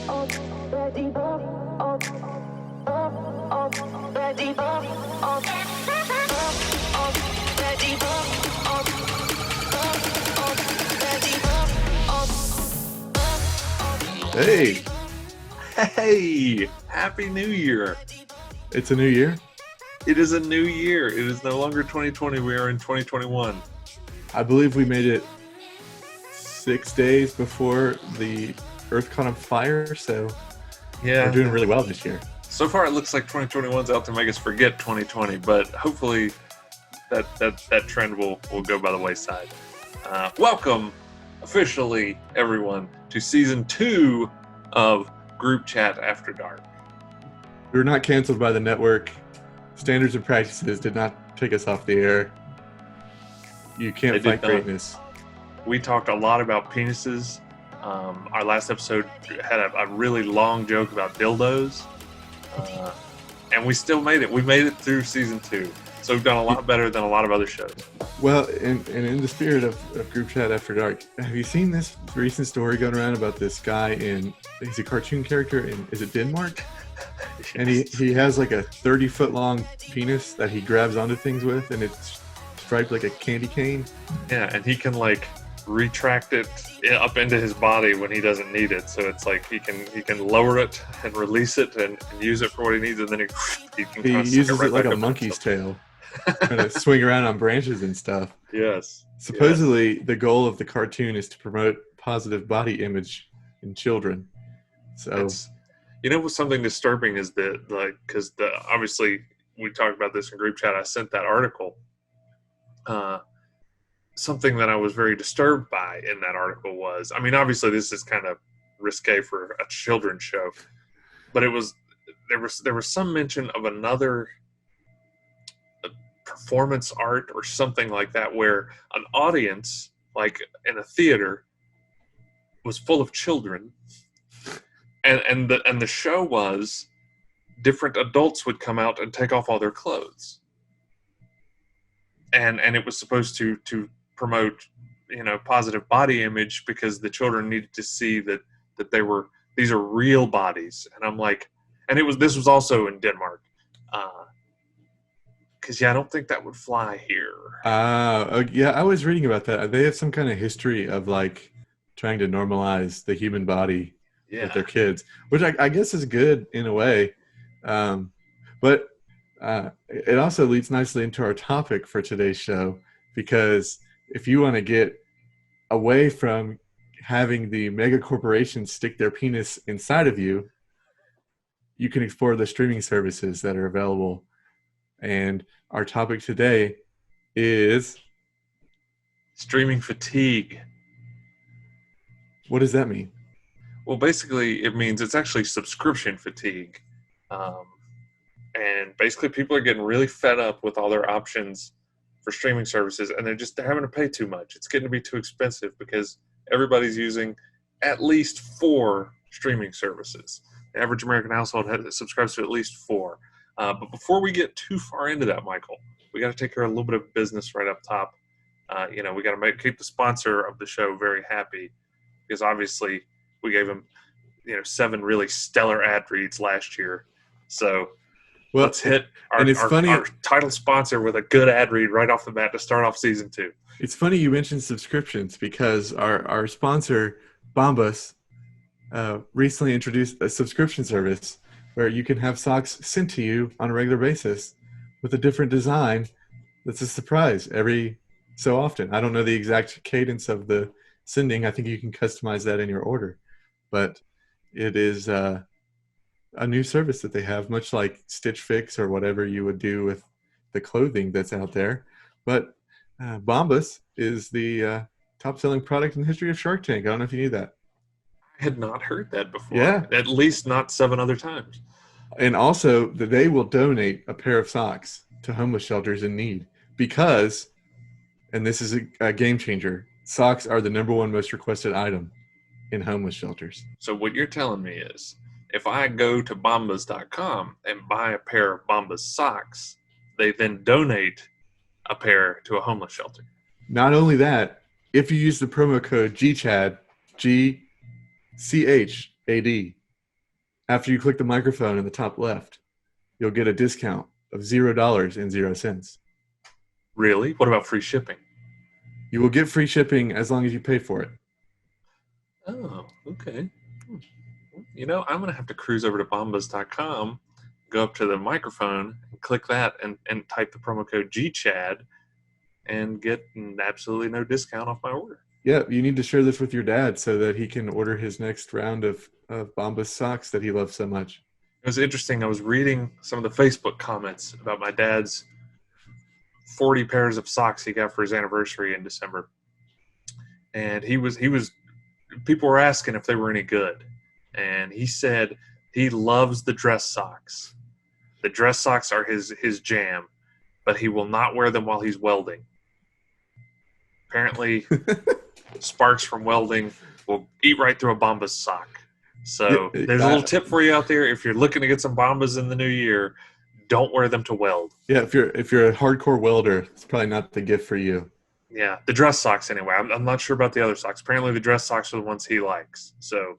Hey, Hey, Happy New Year. it's a new year. It is a new year. It is no longer 2020. We are in 2021. I believe we made it 6 days before the Earth caught on fire, so we're doing really well this year. So far, it looks like 2021's out to make us forget 2020, but hopefully that trend will go by the wayside. Welcome, officially, everyone, to Season 2 of Group Chat After Dark. We were not canceled by the network. Standards and practices did not take us off the air. You can't They fight did not. greatness. We talked a lot about penises. Our last episode had a really long joke about dildos. And we still made it. We made it through Season 2. So we've done a lot better than a lot of other shows. Well, and in the spirit of Group Chat After Dark, have you seen this recent story going around about this guy he's a cartoon character in, is it Denmark? And he has like a 30-foot long penis that he grabs onto things with, and it's striped like a candy cane. Yeah, and he can like retract it up into his body when he doesn't need it. So it's like he can lower it and release it and use it for what he needs, and then he can He kind of uses right it like back a up monkey's himself. tail, kind of swing around on branches and stuff. Yes. Supposedly, the goal of the cartoon is to promote positive body image in children. So, What's something disturbing is that, like, because obviously we talked about this in group chat. I sent that article. Something that I was very disturbed by in that article was, I mean, obviously this is kind of risque for a children's show, but there was some mention of another performance art or something like that, where an audience, like in a theater, was full of children, and the show was different adults would come out and take off all their clothes, and it was supposed to promote positive body image, because the children needed to see that these are real bodies. And I'm like, and this was also in Denmark, because I don't think that would fly here. yeah, I was reading about that. They have some kind of history of like trying to normalize the human body with their kids, which I guess is good in a way. But it also leads nicely into our topic for today's show, because if you want to get away from having the mega corporations stick their penis inside of you, you can explore the streaming services that are available. And our topic today is streaming fatigue. What does that mean? Well, basically, it means it's actually subscription fatigue. And basically, people are getting really fed up with all their options for streaming services, and they're having to pay too much. It's getting to be too expensive because everybody's using at least 4 streaming services. The average American household subscribes to at least 4. But before we get too far into that, Michael, we got to take care of a little bit of business right up top. We got to keep the sponsor of the show very happy, because obviously we gave him 7 really stellar ad reads last year. So let's hit our title sponsor with a good ad read right off the bat to start off Season 2. It's funny you mentioned subscriptions, because our sponsor, Bombas, recently introduced a subscription service where you can have socks sent to you on a regular basis with a different design that's a surprise every so often. I don't know the exact cadence of the sending. I think you can customize that in your order. But it is a new service that they have, much like Stitch Fix or whatever you would do with the clothing that's out there. But Bombas is the top-selling product in the history of Shark Tank. I don't know if you knew that. I had not heard that before. Yeah. At least not 7 other times. And also, they will donate a pair of socks to homeless shelters in need, because, and this is a game changer, socks are the #1 most requested item in homeless shelters. So what you're telling me is, if I go to bombas.com and buy a pair of Bombas socks, they then donate a pair to a homeless shelter. Not only that, if you use the promo code GCHAD, GCHAD, After you click the microphone in the top left, you'll get a discount of $0.00. Really? What about free shipping? You will get free shipping as long as you pay for it. Oh, okay. I'm going to have to cruise over to bombas.com, go up to the microphone, and click that, and type the promo code GCHAD, and get absolutely no discount off my order. Yeah, you need to share this with your dad so that he can order his next round of Bombas socks that he loves so much. It was interesting. I was reading some of the Facebook comments about my dad's 40 pairs of socks he got for his anniversary in December. And people were asking if they were any good. And he said he loves the dress socks. The dress socks are his jam, but he will not wear them while he's welding. Apparently, sparks from welding will eat right through a Bombas sock. So there's a little tip for you out there. If you're looking to get some Bombas in the new year, don't wear them to weld. Yeah, if you're a hardcore welder, it's probably not the gift for you. Yeah, the dress socks anyway. I'm not sure about the other socks. Apparently, the dress socks are the ones he likes. So,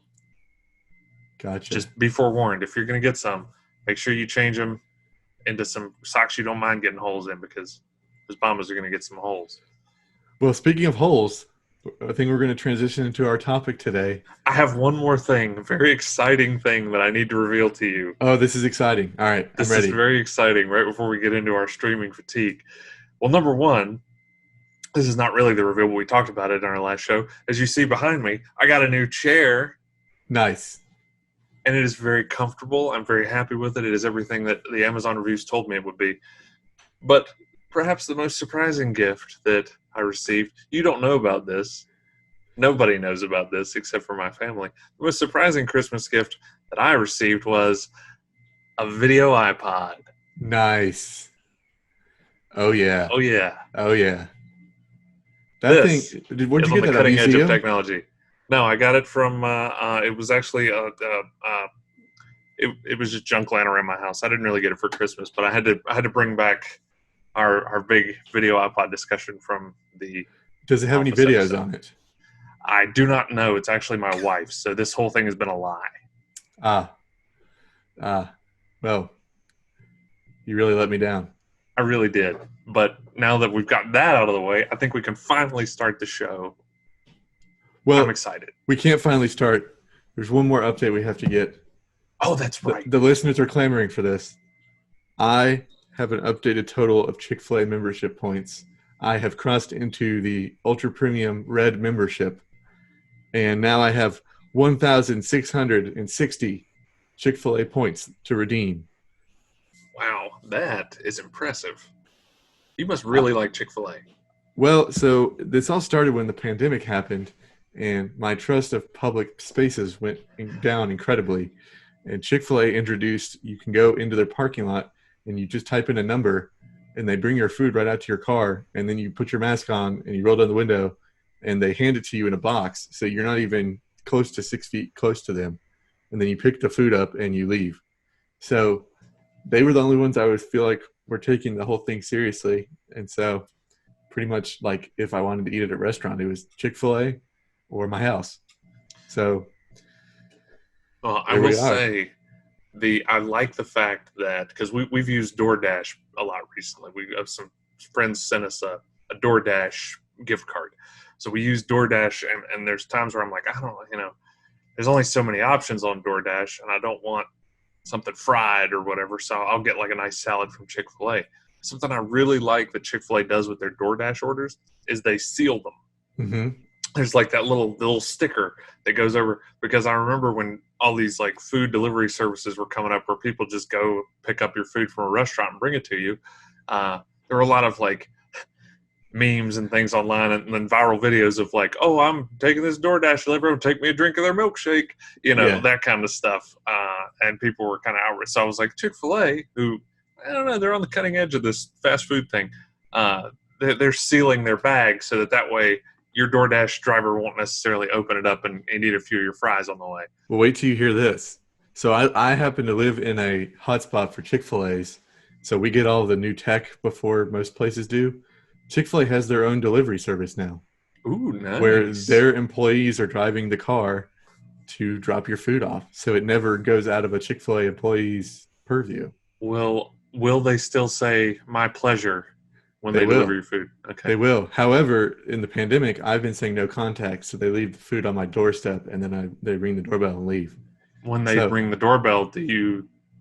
gotcha. Just be forewarned. If you're going to get some, make sure you change them into some socks you don't mind getting holes in, because those Bombas are going to get some holes. Well, speaking of holes, I think we're going to transition into our topic today. I have one more thing, a very exciting thing that I need to reveal to you. Oh, this is exciting. All right, I'm ready. This is very exciting right before we get into our streaming fatigue. Well, number one, this is not really the reveal, but we talked about it in our last show. As you see behind me, I got a new chair. Nice. And it is very comfortable. I'm very happy with it. It is everything that the Amazon reviews told me it would be. But perhaps the most surprising gift that I received, you don't know about this. Nobody knows about this except for my family. The most surprising Christmas gift that I received was a video iPod. Nice. Oh, yeah. Oh, yeah. Oh, yeah. Where'd you get that? On the cutting edge of technology. No, I got it from, it was actually, it was just junk lying around my house. I didn't really get it for Christmas, but I had to bring back our big video iPod discussion from the. Does it have any videos on it? I do not know. It's actually my wife's, so this whole thing has been a lie. Well, you really let me down. I really did. But now that we've got that out of the way, I think we can finally start the show. Well, I'm excited. We can't finally start. There's one more update we have to get. Oh, that's right. The listeners are clamoring for this. I have an updated total of Chick-fil-A membership points. I have crossed into the Ultra Premium Red membership, and now I have 1,660 Chick-fil-A points to redeem. Wow, that is impressive. You must really like Chick-fil-A. Well, so this all started when the pandemic happened, and my trust of public spaces went down incredibly. And Chick-fil-A introduced, you can go into their parking lot, and you just type in a number, and they bring your food right out to your car, and then you put your mask on, and you roll down the window, and they hand it to you in a box, so you're not even close to 6 feet close to them. And then you pick the food up, and you leave. So they were the only ones I would feel like were taking the whole thing seriously. And so pretty much like if I wanted to eat at a restaurant, it was Chick-fil-A or my house. So I will say I like the fact that, because we've used DoorDash a lot recently. We have some friends sent us a DoorDash gift card. So we use DoorDash, and there's times where I'm like, I don't, there's only so many options on DoorDash, and I don't want something fried or whatever, so I'll get like a nice salad from Chick-fil-A. Something I really like that Chick-fil-A does with their DoorDash orders is they seal them. Mm-hmm. There's like that little sticker that goes over, because I remember when all these like food delivery services were coming up where people just go pick up your food from a restaurant and bring it to you. There were a lot of like memes and things online, and then viral videos of like, oh, I'm taking this DoorDash delivery, take me a drink of their milkshake, that kind of stuff. And people were kind of outraged. So I was like, Chick-fil-A, who, I don't know, they're on the cutting edge of this fast food thing. They're sealing their bags so that way your DoorDash driver won't necessarily open it up and eat a few of your fries on the way. Well, wait till you hear this. So I happen to live in a hotspot for Chick-fil-A's. So we get all the new tech before most places do. Chick-fil-A has their own delivery service now. Ooh, nice. Where their employees are driving the car to drop your food off, so it never goes out of a Chick-fil-A employee's purview. Will they still say "my pleasure" when They they deliver will. your food? Okay. They will. However, in the pandemic, I've been saying no contact, so they leave the food on my doorstep, and then they ring the doorbell and leave. When they So ring the doorbell, do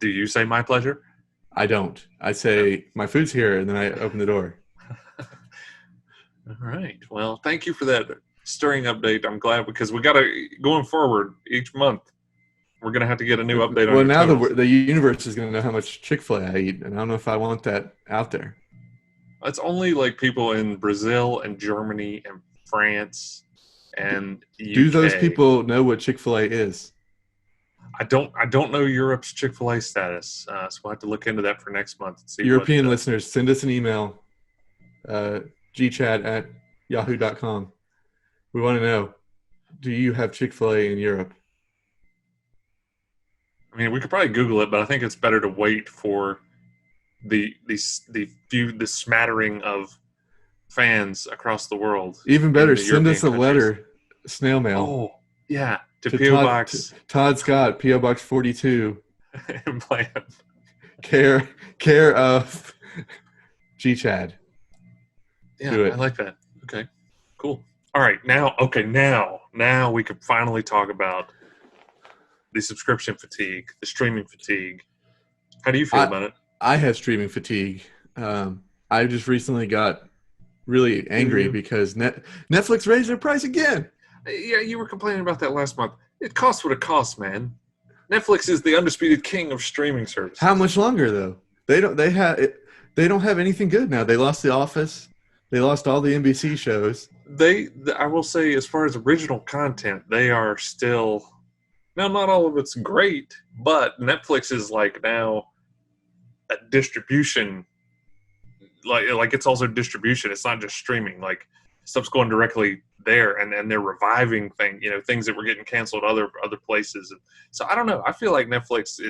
you say "my pleasure"? I don't. I No. say my food's here, and then I open the door. All right. Well, thank you for that stirring update. I'm glad because we got to going forward each month. We're gonna have to get a new update on Well, your now totals. the universe is going to know how much Chick-fil-A I eat, and I don't know if I want that out there. It's only like people in Brazil and Germany and France and Do those UK. people know what Chick-fil-A is? I don't know Europe's Chick-fil-A status, so we'll have to look into that for next month and see what. European listeners, send us an email, gchat@yahoo.com. We want to know, do you have Chick-fil-A in Europe? I mean, we could probably Google it, but I think it's better to wait for the smattering of fans across the world Even in better, the send European us a countries. letter, snail mail, Oh, yeah, to to PO Box Todd Scott, P.O. Box 42, implant. care of G-Chad. Yeah, Do it. I like that. Okay, cool. All right, now we can finally talk about the subscription fatigue, the streaming fatigue. How do you feel about it? I have streaming fatigue. I just recently got really angry because Netflix raised their price again. Yeah, you were complaining about that last month. It costs what it costs, man. Netflix is the undisputed king of streaming services. How much longer though? They don't have anything good now. They lost The Office. They lost all the NBC shows. I will say, as far as original content, they are still. Now, not all of it's great, but Netflix is like now a distribution. Like it's also distribution. It's not just streaming. Like stuff's going directly there, and they're reviving things that were getting canceled other places. And so I don't know. I feel like Netflix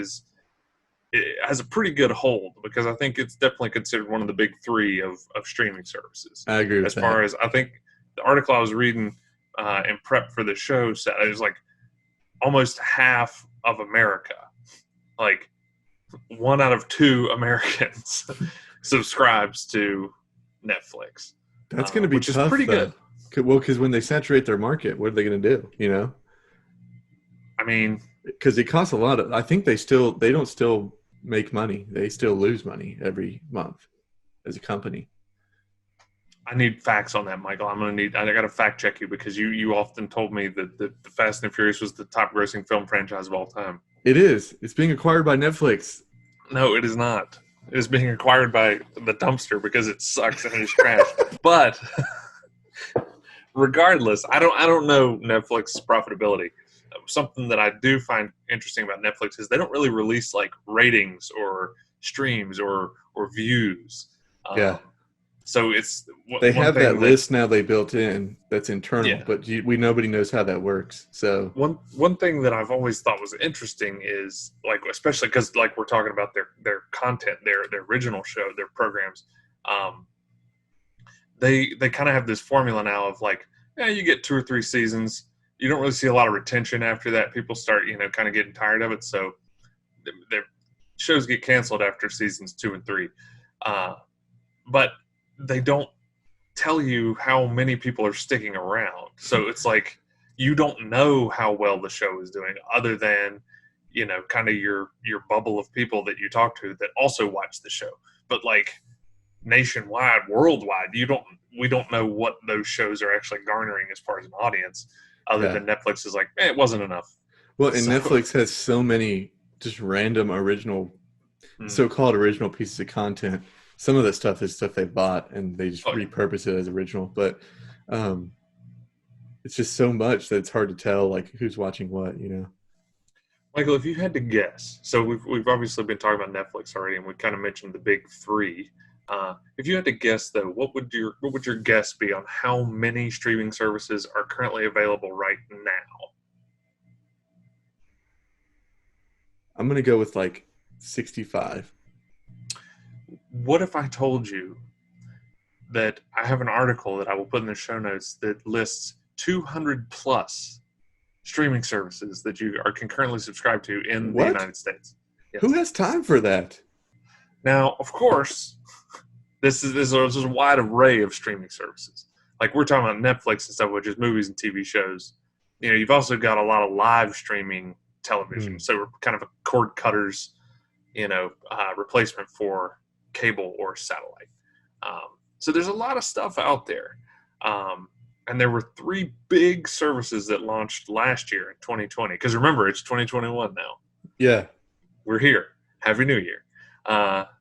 it has a pretty good hold because I think it's definitely considered one of the big three of streaming services. I agree with As that. far as I think the article I was reading in prep for the show said it was like almost half of America, like 1 out of 2 Americans subscribes to Netflix. That's going to be which tough, is pretty though. good. Well, because when they saturate their market, what are they going to do? You know, I mean, because it costs a lot of. I think they don't still make money. They still lose money every month as a company. I need facts on that, Michael. I got to fact check you because you often told me that the Fast and Furious was the top grossing film franchise of all time. It is. It's being acquired by Netflix. No, it is not. It is being acquired by the dumpster because it sucks and it is trash. But regardless, I don't know Netflix's profitability. Something that I do find interesting about Netflix is they don't really release like ratings or streams or views. Yeah. So it's they have that list now they built in that's internal, Yeah. but nobody knows how that works. So one thing that I've always thought was interesting is like, especially because like we're talking about their content, their original show, their programs. They kind of have this formula now of like, yeah, you get 2 or 3 seasons. You don't really see a lot of retention after that. People start, kind of getting tired of it. So their shows get canceled after seasons 2 and 3. But they don't tell you how many people are sticking around. So it's like you don't know how well the show is doing other than, kind of your bubble of people that you talk to that also watch the show. But like nationwide, worldwide, we don't know what those shows are actually garnering as far as an audience other than Netflix is like, it wasn't enough. Well, and Netflix has so many just random so-called original pieces of content. Some of the stuff is stuff they bought and they just repurpose it as original, but it's just so much that it's hard to tell like who's watching what, Michael, if you had to guess, so we've obviously been talking about Netflix already, and we kind of mentioned the big 3. If you had to guess, though, what would your guess be on how many streaming services are currently available right now? I'm gonna go with like 65. What if I told you that I have an article that I will put in the show notes that lists 200 plus streaming services that you are concurrently subscribed to in the What? United States. Yes. Who has time for that? Now, of course, this is a wide array of streaming services. Like we're talking about Netflix and stuff, which is movies and TV shows. You've also got a lot of live streaming television. So we're kind of a cord cutters, replacement for cable or satellite. So there's a lot of stuff out there. And there were 3 big services that launched last year in 2020. Because remember, it's 2021 now. Yeah. We're here. Happy New Year.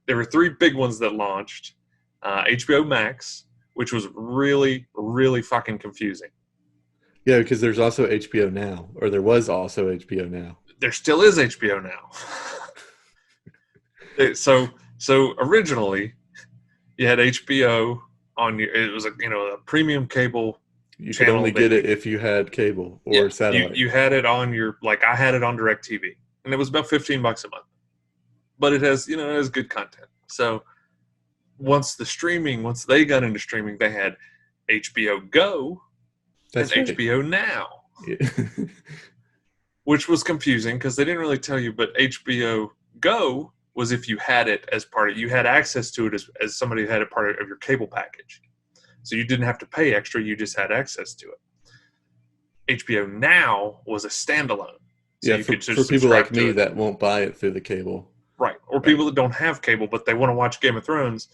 There were 3 big ones that launched. HBO Max, which was really, really fucking confusing. Yeah, because there's also HBO Now, or there was also HBO Now. There still is HBO Now. So originally, you had HBO on your. It was a premium cable. You could only get it if you had cable or satellite. You had it on your I had it on DirecTV, and it was about $15 a month. But it has good content. So once they got into streaming, they had HBO Go and HBO Now, which was confusing because they didn't really tell you. But HBO Go was if you had it as part of, you had access to it as somebody who had a part of your cable package. So you didn't have to pay extra, you just had access to it. HBO Now was a standalone. So for people like me that won't buy it through the cable. Right. Or people that don't have cable, but they want to watch Game of Thrones,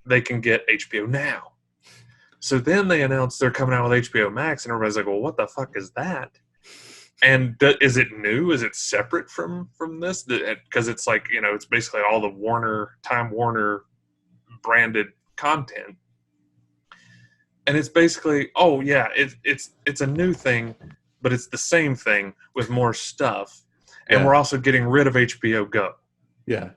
they can get HBO Now. So then they announced they're coming out with HBO Max, and everybody's like, well, what the fuck is that? And is it new? Is it separate from this? Because it's it's basically all the Time Warner branded content. And it's basically, it's a new thing, but it's the same thing with more stuff. And we're also getting rid of HBO Go. Yeah.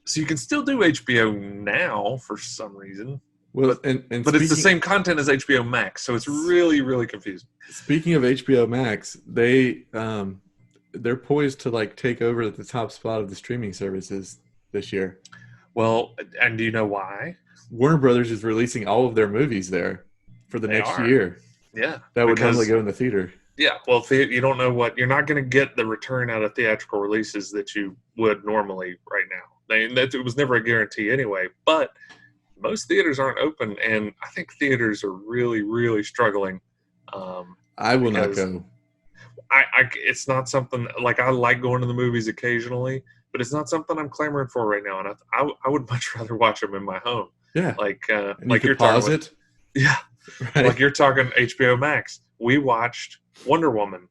So you can still do HBO Now for some reason. Well, but it's the same content as HBO Max, so it's really, really confusing. Speaking of HBO Max, they're poised to take over the top spot of the streaming services this year. Well, and do you know why? Warner Brothers is releasing all of their movies there for the next year. Yeah. That would normally go in the theater. Yeah, well, you don't know you're not going to get the return out of theatrical releases that you would normally right now. It was never a guarantee anyway, but most theaters aren't open, and I think theaters are really, really struggling. I will not go. It's not something, I like going to the movies occasionally, but it's not something I'm clamoring for right now, and I would much rather watch them in my home. Yeah. And you're pause it? Yeah. Right. Like you're talking HBO Max. We watched Wonder Woman,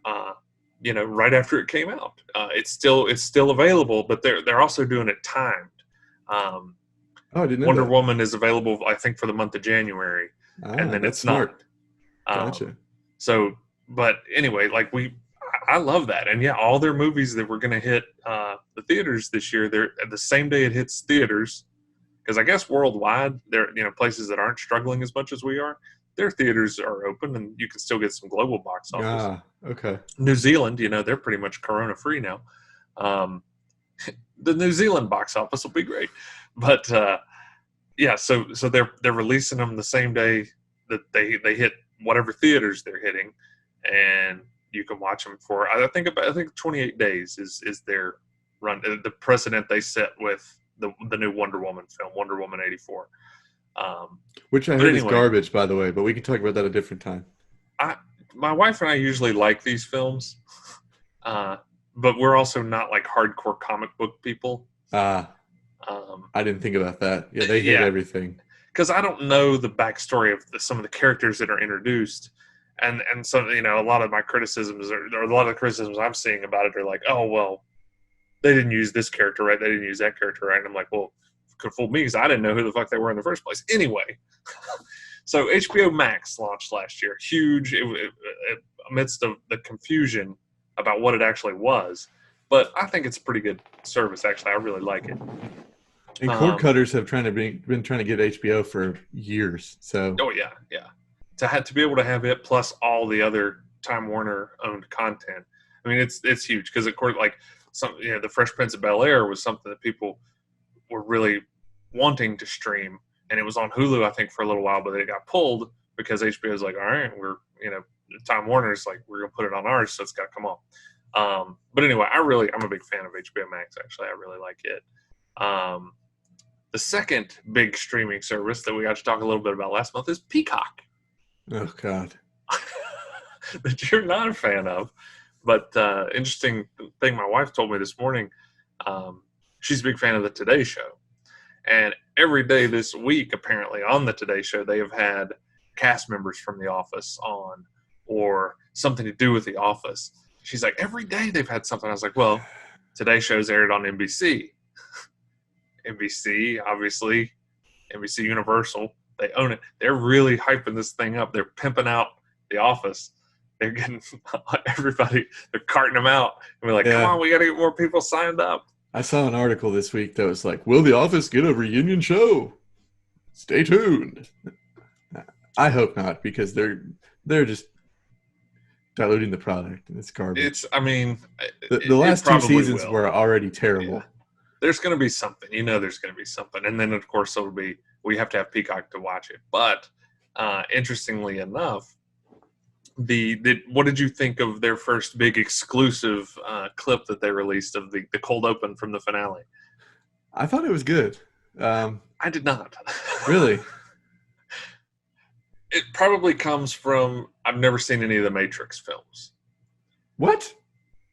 right after it came out. It's still available, but they're also doing it timed. I didn't know Wonder that. Woman is available, I think, for the month of January, and then it's smart. Not. Gotcha. So, but anyway, I love that, and all their movies that were going to hit the theaters this year, they're the same day it hits theaters. Because I guess worldwide, there places that aren't struggling as much as we are, their theaters are open, and you can still get some global box office. Ah, okay. New Zealand, they're pretty much Corona-free now. The New Zealand box office will be great, but so they're releasing them the same day that they hit whatever theaters they're hitting, and you can watch them for I think 28 days is their run. The precedent they set with the new Wonder Woman film, Wonder Woman 84. Which I heard is garbage, by the way, but we can talk about that a different time. My wife and I usually like these films, but we're also not hardcore comic book people. I didn't think about that. Yeah, they hate everything. Because I don't know the backstory of some of the characters that are introduced. And so, a lot of my criticisms or a lot of the criticisms I'm seeing about it are like, oh, well, they didn't use this character right, they didn't use that character right. And I'm like, well, could fool me because I didn't know who the fuck they were in the first place. Anyway, so HBO Max launched last year, huge amidst the confusion about what it actually was. But I think it's a pretty good service, actually. I really like it. And cord cutters have been trying to get HBO for years. So. Oh yeah. To be able to have it plus all the other Time Warner owned content. I mean, it's huge because of course, the Fresh Prince of Bel-Air was something that people were really wanting to stream, and it was on Hulu, I think, for a little while, but it got pulled because HBO was like, all right, Time Warner's like, we're gonna put it on ours, so it's got to come on. But anyway, I'm a big fan of HBO Max. Actually, I really like it. The second big streaming service that we got to talk a little bit about last month is Peacock. Oh God. That you're not a fan of. But interesting thing my wife told me this morning, she's a big fan of the Today Show. And every day this week, apparently, on the Today Show, they have had cast members from The Office on or something to do with The Office. She's like, every day they've had something. I was like, well, Today Show's aired on NBC. NBC, obviously, NBC Universal, they own it. They're really hyping this thing up. They're pimping out The Office. They're getting everybody, they're carting them out. And we're like, come on, we got to get more people signed up. I saw an article this week that was like, will The Office get a reunion show? Stay tuned. I hope not, because they're just diluting the product, and it's garbage. The last two seasons were already terrible. Yeah. There's going to be something. There's going to be something. And then, of course, it'll be, we have to have Peacock to watch it. But interestingly enough, what did you think of their first big exclusive clip that they released of the cold open from the finale? I thought it was good. I did not. Really? It probably comes from, I've never seen any of the Matrix films. What?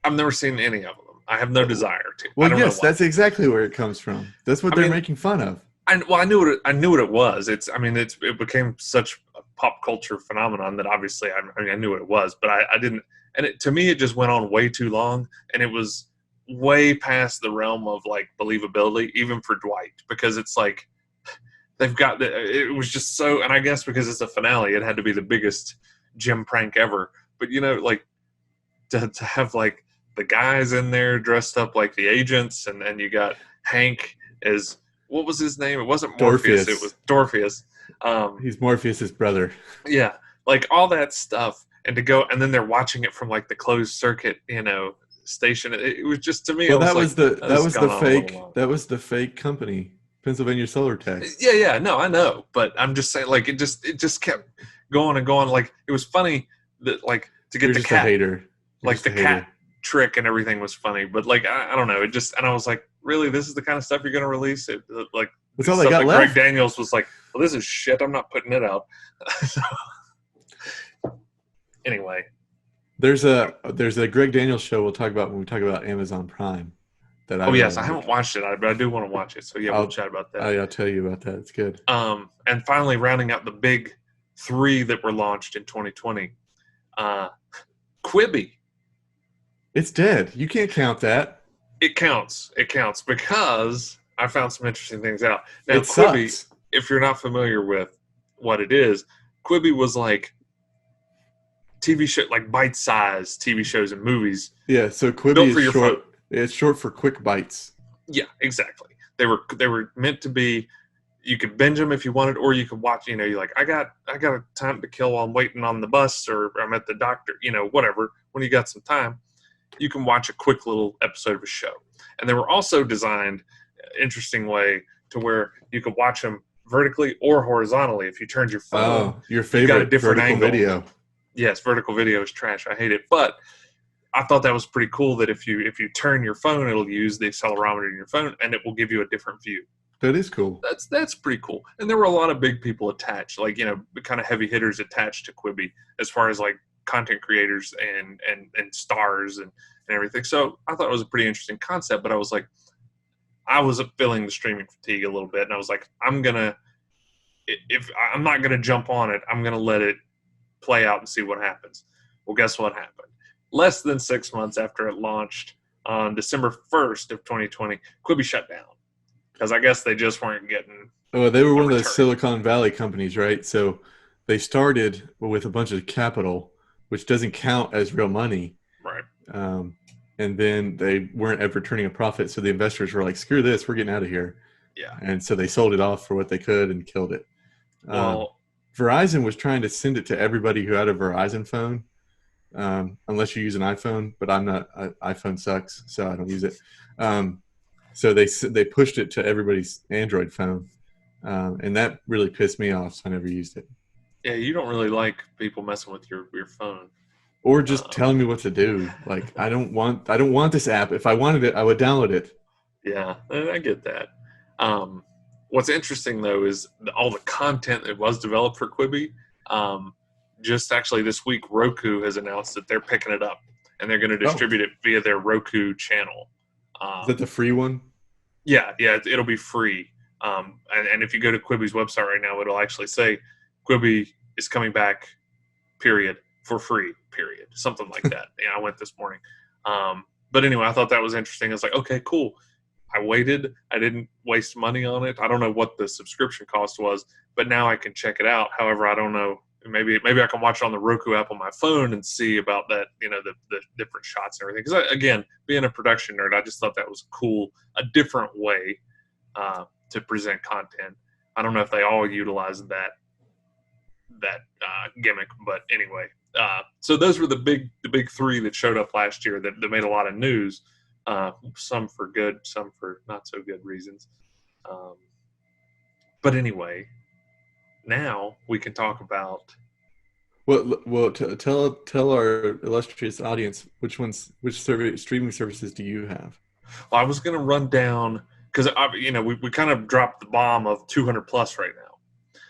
I've never seen any of them. I have no desire to. Well, yes, that's exactly where it comes from. That's what they're making fun of. I knew what it was. It became such a pop culture phenomenon that obviously I knew what it was, but I didn't. And to me, it just went on way too long, and it was way past the realm of like believability, even for Dwight, because it's like it was just so. And I guess because it's a finale, it had to be the biggest Jim prank ever. But like to have like the guys in there dressed up like the agents, and you got Hank as, what was his name? It wasn't Morpheus. It was Dorpheus. He's Morpheus's brother. Yeah, like all that stuff, and then they're watching it from like the closed circuit, station. It was just, to me. Well, that was the fake company, Pennsylvania Solar Tech. Yeah. No, I know, but I'm just saying, like it just kept going and going. Like it was funny that like to get the cat, like the cat trick and everything was funny, but like I don't know, it just, and I was like, really, this is the kind of stuff you're going to release? It like that's all they got left. Greg Daniels was like, well, this is shit, I'm not putting it out. So, anyway, there's a Greg Daniels show we'll talk about when we talk about Amazon Prime. I haven't watched it, but I do want to watch it. So yeah, we'll chat about that. I'll tell you about that. It's good. And finally, rounding out the big three that were launched in 2020, Quibi. It's dead. You can't count that. It counts. It counts because I found some interesting things out. Now, Quibi, sucks. If you're not familiar with what it is, Quibi was like TV show, like bite-sized TV shows and movies. Yeah, so Quibi is short. It's short for quick bites. Yeah, exactly. They were meant to be. You could binge them if you wanted, or you could watch. You're like, I got a time to kill while I'm waiting on the bus, or I'm at the doctor. Whatever. When you got some time, you can watch a quick little episode of a show. And they were also designed interesting way to where you could watch them vertically or horizontally. If you turned your phone, your favorite, you got a different vertical angle. Video. Yes, vertical video is trash. I hate it. But I thought that was pretty cool that if you turn your phone, it'll use the accelerometer in your phone and it will give you a different view. That is cool. That's pretty cool. And there were a lot of big people attached, like, kind of heavy hitters attached to Quibi as far as like content creators and stars and everything. So I thought it was a pretty interesting concept, but I was like, I was feeling the streaming fatigue a little bit, and I was like, if I'm not gonna jump on it, I'm gonna let it play out and see what happens. Well, guess what happened? Less than 6 months after it launched on December 1st of 2020, Quibi shut down because I guess they just weren't getting. Oh, they were one of those Silicon Valley companies, right? So they started with a bunch of capital, which doesn't count as real money. Right. And then they weren't ever turning a profit. So the investors were like, screw this, we're getting out of here. Yeah. And so they sold it off for what they could and killed it. Well, Verizon was trying to send it to everybody who had a Verizon phone, unless you use an iPhone, but iPhone sucks, so I don't use it. So they pushed it to everybody's Android phone. And that really pissed me off, so I never used it. Yeah, you don't really like people messing with your phone. or just Um, telling me what to do. Like I don't want this app. If I wanted it, I would download it. yeah, and I get that. Um, what's interesting though is all the content that was developed for Quibi. Um, just actually this week, Roku has announced that they're picking it up and they're going to Oh, distribute it via their Roku channel. is that Um, the free one? yeah, it'll be free. And if you go to Quibi's website right now, it'll actually say Quibi is coming back, period, for free, period, something like that. Yeah, I went this morning. But anyway, I thought that was interesting. It's like, okay, cool. I waited. I didn't waste money on it. I don't know what the subscription cost was, but now I can check it out. However, I don't know. Maybe I can watch it on the Roku app on my phone and see about that, the different shots and everything. Because again, being a production nerd, I just thought that was cool, a different way to present content. I don't know if they all utilize that gimmick, but anyway. So those were the big three that showed up last year that made a lot of news. Some for good, some for not so good reasons. Um, but anyway, now we can talk about. Tell our illustrious audience which streaming services do you have? Well, I was going to run down because we kind of dropped the bomb of 200 plus right now.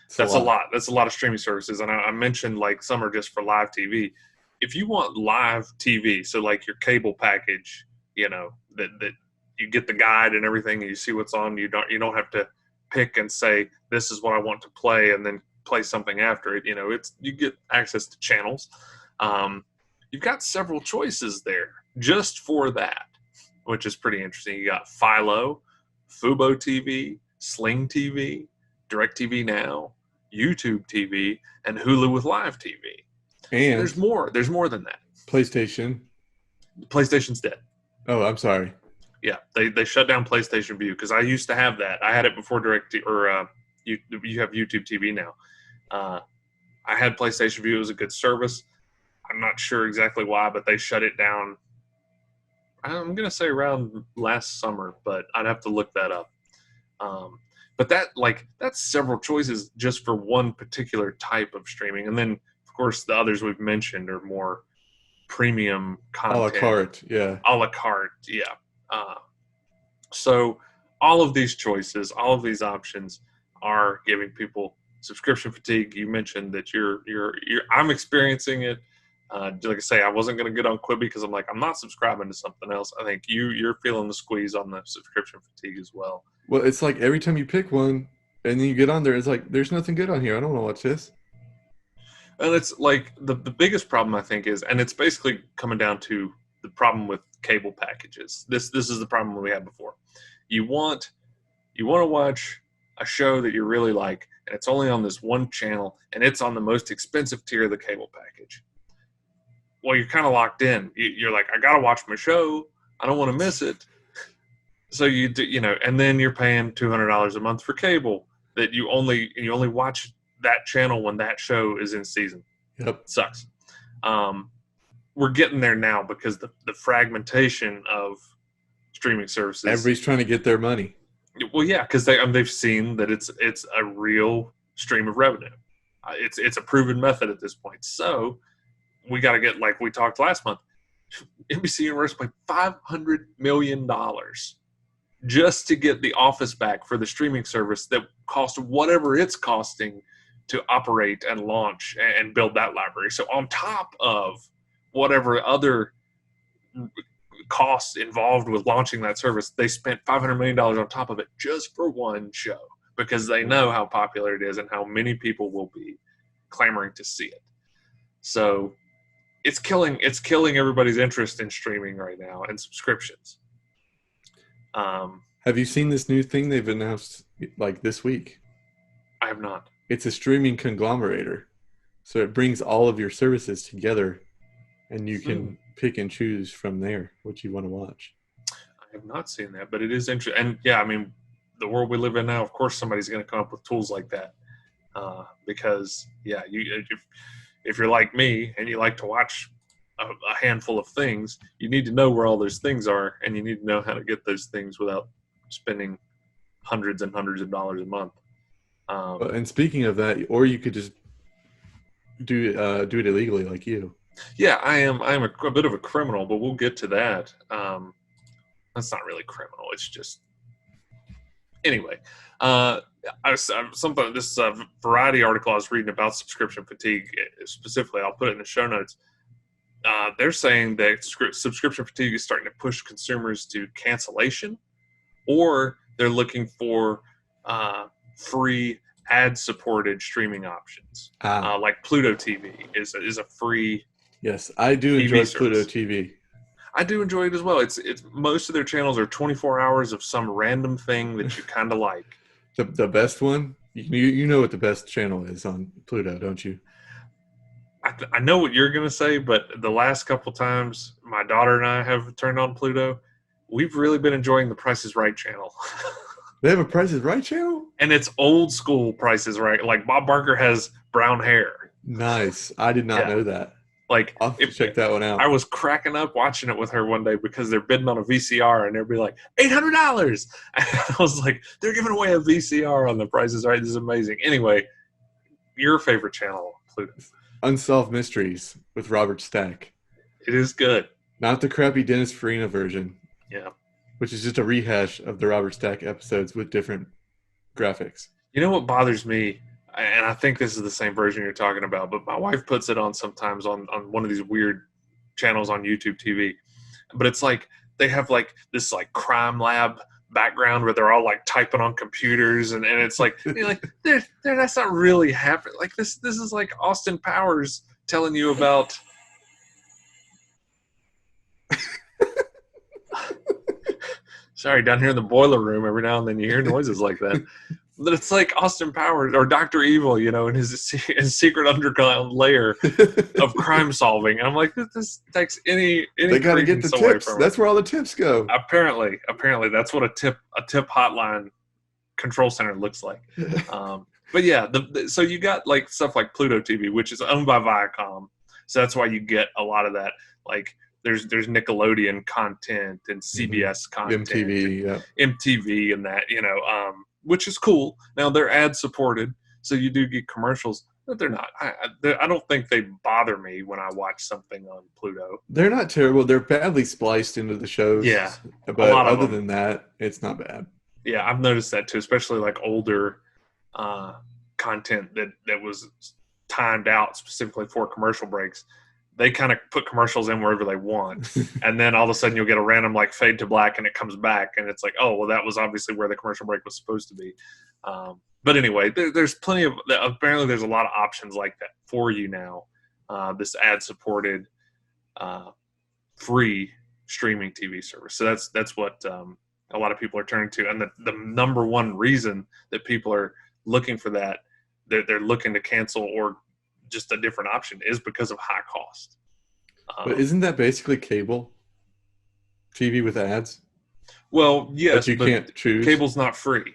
It's a That's a lot. lot. That's a lot of streaming services, and I mentioned like some are just for live TV. If you want live TV, so like your cable package, that you get the guide and everything, and you see what's on. You don't have to pick and say this is what I want to play, and then play something after it. You get access to channels. Um, you've got several choices there just for that, which is pretty interesting. You got Philo, Fubo TV, Sling TV, DirecTV Now, YouTube TV, and Hulu with Live TV. And there's And more. There's more than that. PlayStation. PlayStation's dead. Oh, I'm sorry. Yeah, they shut down PlayStation View because I used to have that. I had it before you have YouTube TV now. Uh, I had PlayStation View. It was a good service. I'm not sure exactly why, but they shut it down. I'm gonna say around last summer, but I'd have to look that up. Um, but that's several choices just for one particular type of streaming, and then of course the others we've mentioned are more premium A la content, carte. Yeah. a la carte. Yeah. Uh, so all of these choices, all of these options are giving people subscription fatigue. You mentioned that I'm experiencing it. Like I say, I wasn't going to get on Quibi because I'm not subscribing to something else. I think you're feeling the squeeze on the subscription fatigue as well. Well, it's like every time you pick one and then you get on there, it's like there's nothing good on here. I don't want to watch this. And it's like the biggest problem I think is, and it's basically coming down to the problem with cable packages. This is the problem we had before. You want to watch a show that you really like, and it's only on this one channel, and it's on the most expensive tier of the cable package. Well, you're kind of locked in. You're like, I gotta watch my show. I don't want to miss it. So you do, and then you're paying $200 a month for cable that you only watch that channel when that show is in season. Yep. It sucks. We're getting there now because the fragmentation of streaming services. Everybody's trying to get their money. Well, yeah, because they've seen that it's a real stream of revenue. It's a proven method at this point. So we got to get, like we talked last month, NBC Universal paid $500 million just to get The Office back for the streaming service that cost whatever it's costing to operate and launch and build that library. So on top of whatever other costs involved with launching that service, they spent $500 million on top of it just for one show because they know how popular it is and how many people will be clamoring to see it. So it's killing everybody's interest in streaming right now and subscriptions. Have you seen this new thing they've announced like this week? I have not. It's a streaming conglomerator. So it brings all of your services together and you can pick and choose from there what you want to watch. I have not seen that, but it is interesting. And yeah, I mean, the world we live in now, of course, somebody's going to come up with tools like that. Because yeah, if you're like me and you like to watch a handful of things, you need to know where all those things are, and you need to know how to get those things without spending hundreds and hundreds of dollars a month. And speaking of that, or you could just do it illegally like you. Yeah, I'm a bit of a criminal, but we'll get to that. That's not really criminal. It's just anyway. Something this Variety article I was reading about subscription fatigue specifically. I'll put it in the show notes. They're saying that subscription fatigue is starting to push consumers to cancellation, or they're looking for free ad-supported streaming options. Like Pluto TV is a free. Yes, I do enjoy Pluto TV. I do enjoy it as well. It's most of their channels are 24 hours of some random thing that you kind of like. The best one, you know what the best channel is on Pluto, don't you? I know what you're going to say, but the last couple times my daughter and I have turned on Pluto, we've really been enjoying the Price is Right channel. They have a Price is Right channel? And it's old school Price is Right. Like Bob Barker has brown hair. Nice. I did not know that. Like, I'll have to check that one out. I was cracking up watching it with her one day because they're bidding on a VCR and they'd be like, $800. And I was like, they're giving away a VCR on the Price is Right. This is amazing. Anyway, your favorite channel, Pluto. Unsolved Mysteries with Robert Stack. It is good. Not the crappy Dennis Farina version. Yeah. Which is just a rehash of the Robert Stack episodes with different graphics. You know what bothers me? And I think this is the same version you're talking about, but my wife puts it on sometimes on one of these weird channels on YouTube TV. But it's like they have like this like crime lab background where they're all like typing on computers and it's like you're like that's not really happening. Like this is like Austin Powers telling you about sorry, down here in the boiler room every now and then you hear noises like that. But it's like Austin Powers or Dr. Evil, you know, in his secret underground layer of crime solving. And I'm like, this takes any they got to get the tips. That's where all the tips go. Apparently, that's what a tip hotline control center looks like. But yeah, so you got like stuff like Pluto TV, which is owned by Viacom. So that's why you get a lot of that. Like there's Nickelodeon content and CBS content, MTV, and that, you know. Which is cool. Now they're ad supported, so you do get commercials, but they're not. I don't think they bother me when I watch something on Pluto. They're not terrible. They're badly spliced into the shows. Yeah, but other than that, it's not bad. Yeah, I've noticed that too, especially like older content that was timed out specifically for commercial breaks. They kind of put commercials in wherever they want. And then all of a sudden you'll get a random like fade to black and it comes back and it's like, oh, well, that was obviously where the commercial break was supposed to be. But anyway, there's plenty of, apparently there's a lot of options like that for you now. This ad supported free streaming TV service. So that's what a lot of people are turning to. And the number one reason that people are looking for that, they're looking to cancel or just a different option is because of high cost. But isn't that basically cable TV with ads? Well, yes, but can't choose. Cable's not free.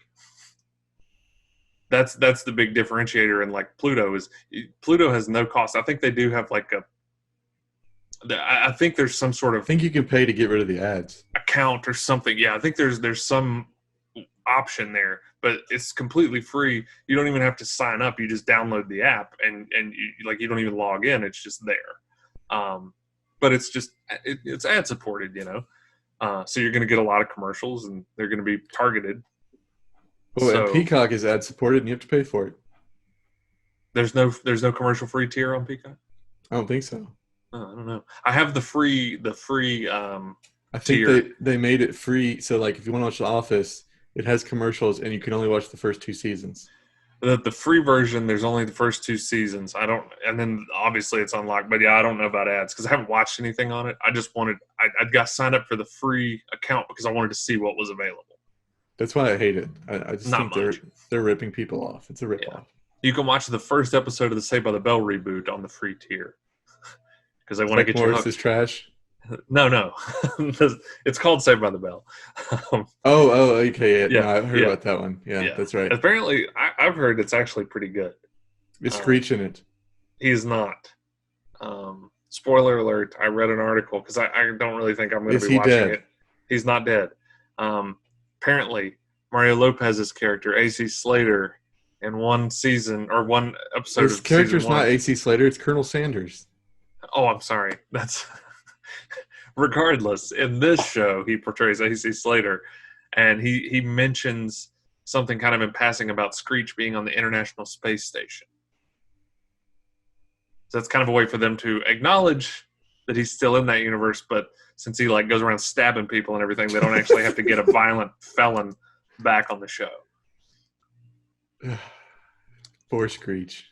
That's the big differentiator. And like Pluto has no cost. I think they do have like I think there's some sort of. I think you can pay to get rid of the ads. Account or something. Yeah, I think there's some option there, but it's completely free. You don't even have to sign up. You just download the app and you don't even log in. It's just there. But it's just it's ad supported, you know. So you're going to get a lot of commercials and they're going to be targeted. Oh, and Peacock is ad supported and you have to pay for it. There's no commercial free tier on Peacock? I don't think so. Oh, I don't know. I have the free I think they made it free, so like if you want to watch The Office, it has commercials, and you can only watch the first 2 seasons. The free version, there's only the first 2 seasons. And then obviously it's unlocked. But yeah, I don't know about ads because I haven't watched anything on it. I just I got signed up for the free account because I wanted to see what was available. That's why I hate it. I just think they're ripping people off. It's a rip off. You can watch the first episode of the Saved by the Bell reboot on the free tier because they want to get you hooked. Morris is trash. No. It's called Saved by the Bell. Okay. Yeah, no, I've heard about that one. Yeah, that's right. Apparently, I've heard it's actually pretty good. Is Screech in it? He's not. Spoiler alert, I read an article because I don't really think I'm going to be watching it. He's not dead. Apparently, Mario Lopez's character, AC Slater, in one season or one episode His of season character's not one. AC Slater, it's Colonel Sanders. Oh, I'm sorry. That's regardless. In this show, he portrays AC Slater, and he mentions something kind of in passing about Screech being on the International Space Station. So that's kind of a way for them to acknowledge that he's still in that universe, but since he like goes around stabbing people and everything, they don't actually have to get a violent felon back on the show. Poor Screech.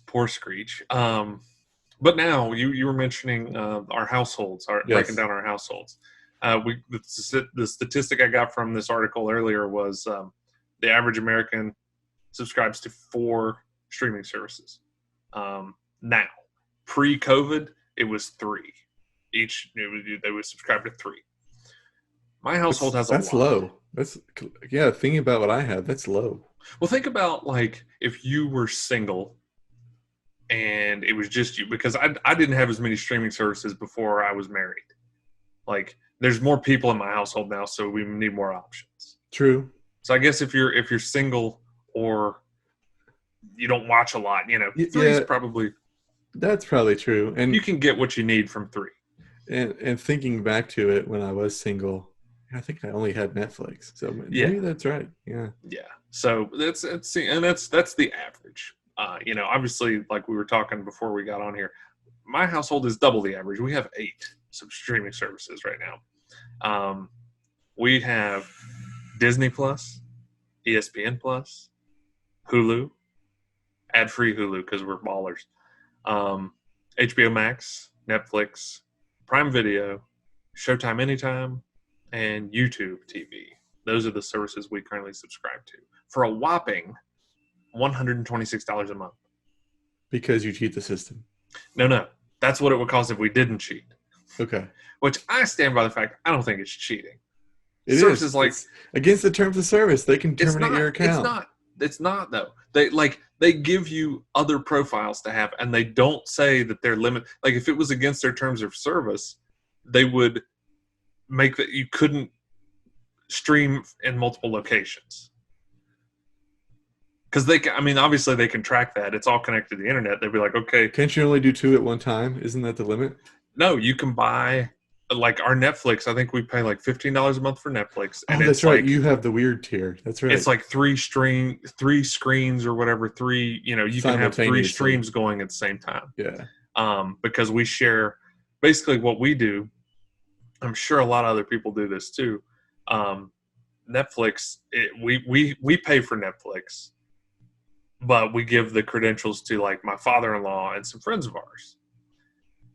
Poor Screech. But now you were mentioning our households, breaking down our households. The statistic I got from this article earlier was the average American subscribes to 4 streaming services. Now, pre-COVID, it was 3. They would subscribe to 3. My household has a lot. That's low. Thinking about what I have, that's low. Well, think about like if you were single and it was just you, because I didn't have as many streaming services before I was married. Like there's more people in my household now, so we need more options. True. So I guess if you're single or you don't watch a lot, 3 is probably. That's probably true. And you can get what you need from 3. And thinking back to it when I was single, I think I only had Netflix. So maybe that's right. Yeah. Yeah. So that's the average. Obviously, like we were talking before we got on here, my household is double the average. We have 8 streaming services right now. We have Disney Plus, ESPN Plus, Hulu, ad-free Hulu because we're ballers. HBO Max, Netflix, Prime Video, Showtime Anytime, and YouTube TV. Those are the services we currently subscribe to for a whopping $126 a month. Because you cheat the system. No. That's what it would cost if we didn't cheat. Okay. Which I stand by the fact I don't think it's cheating. It's against the terms of service. They can terminate your account. It's not though. They give you other profiles to have, and they don't say that they're limited. Like if it was against their terms of service, they would make that you couldn't stream in multiple locations. Because obviously they can track that. It's all connected to the internet. They'd be like, okay. Can't you only do 2 at one time? Isn't that the limit? No, you can buy, like our Netflix. I think we pay like $15 a month for Netflix. And that's right. You have the weird tier. That's right. It's like 3 screens or whatever. 3, you can have 3 streams going at the same time. Yeah. Because we share, basically what we do. I'm sure a lot of other people do this too. Netflix, we pay for Netflix, but we give the credentials to like my father-in-law and some friends of ours.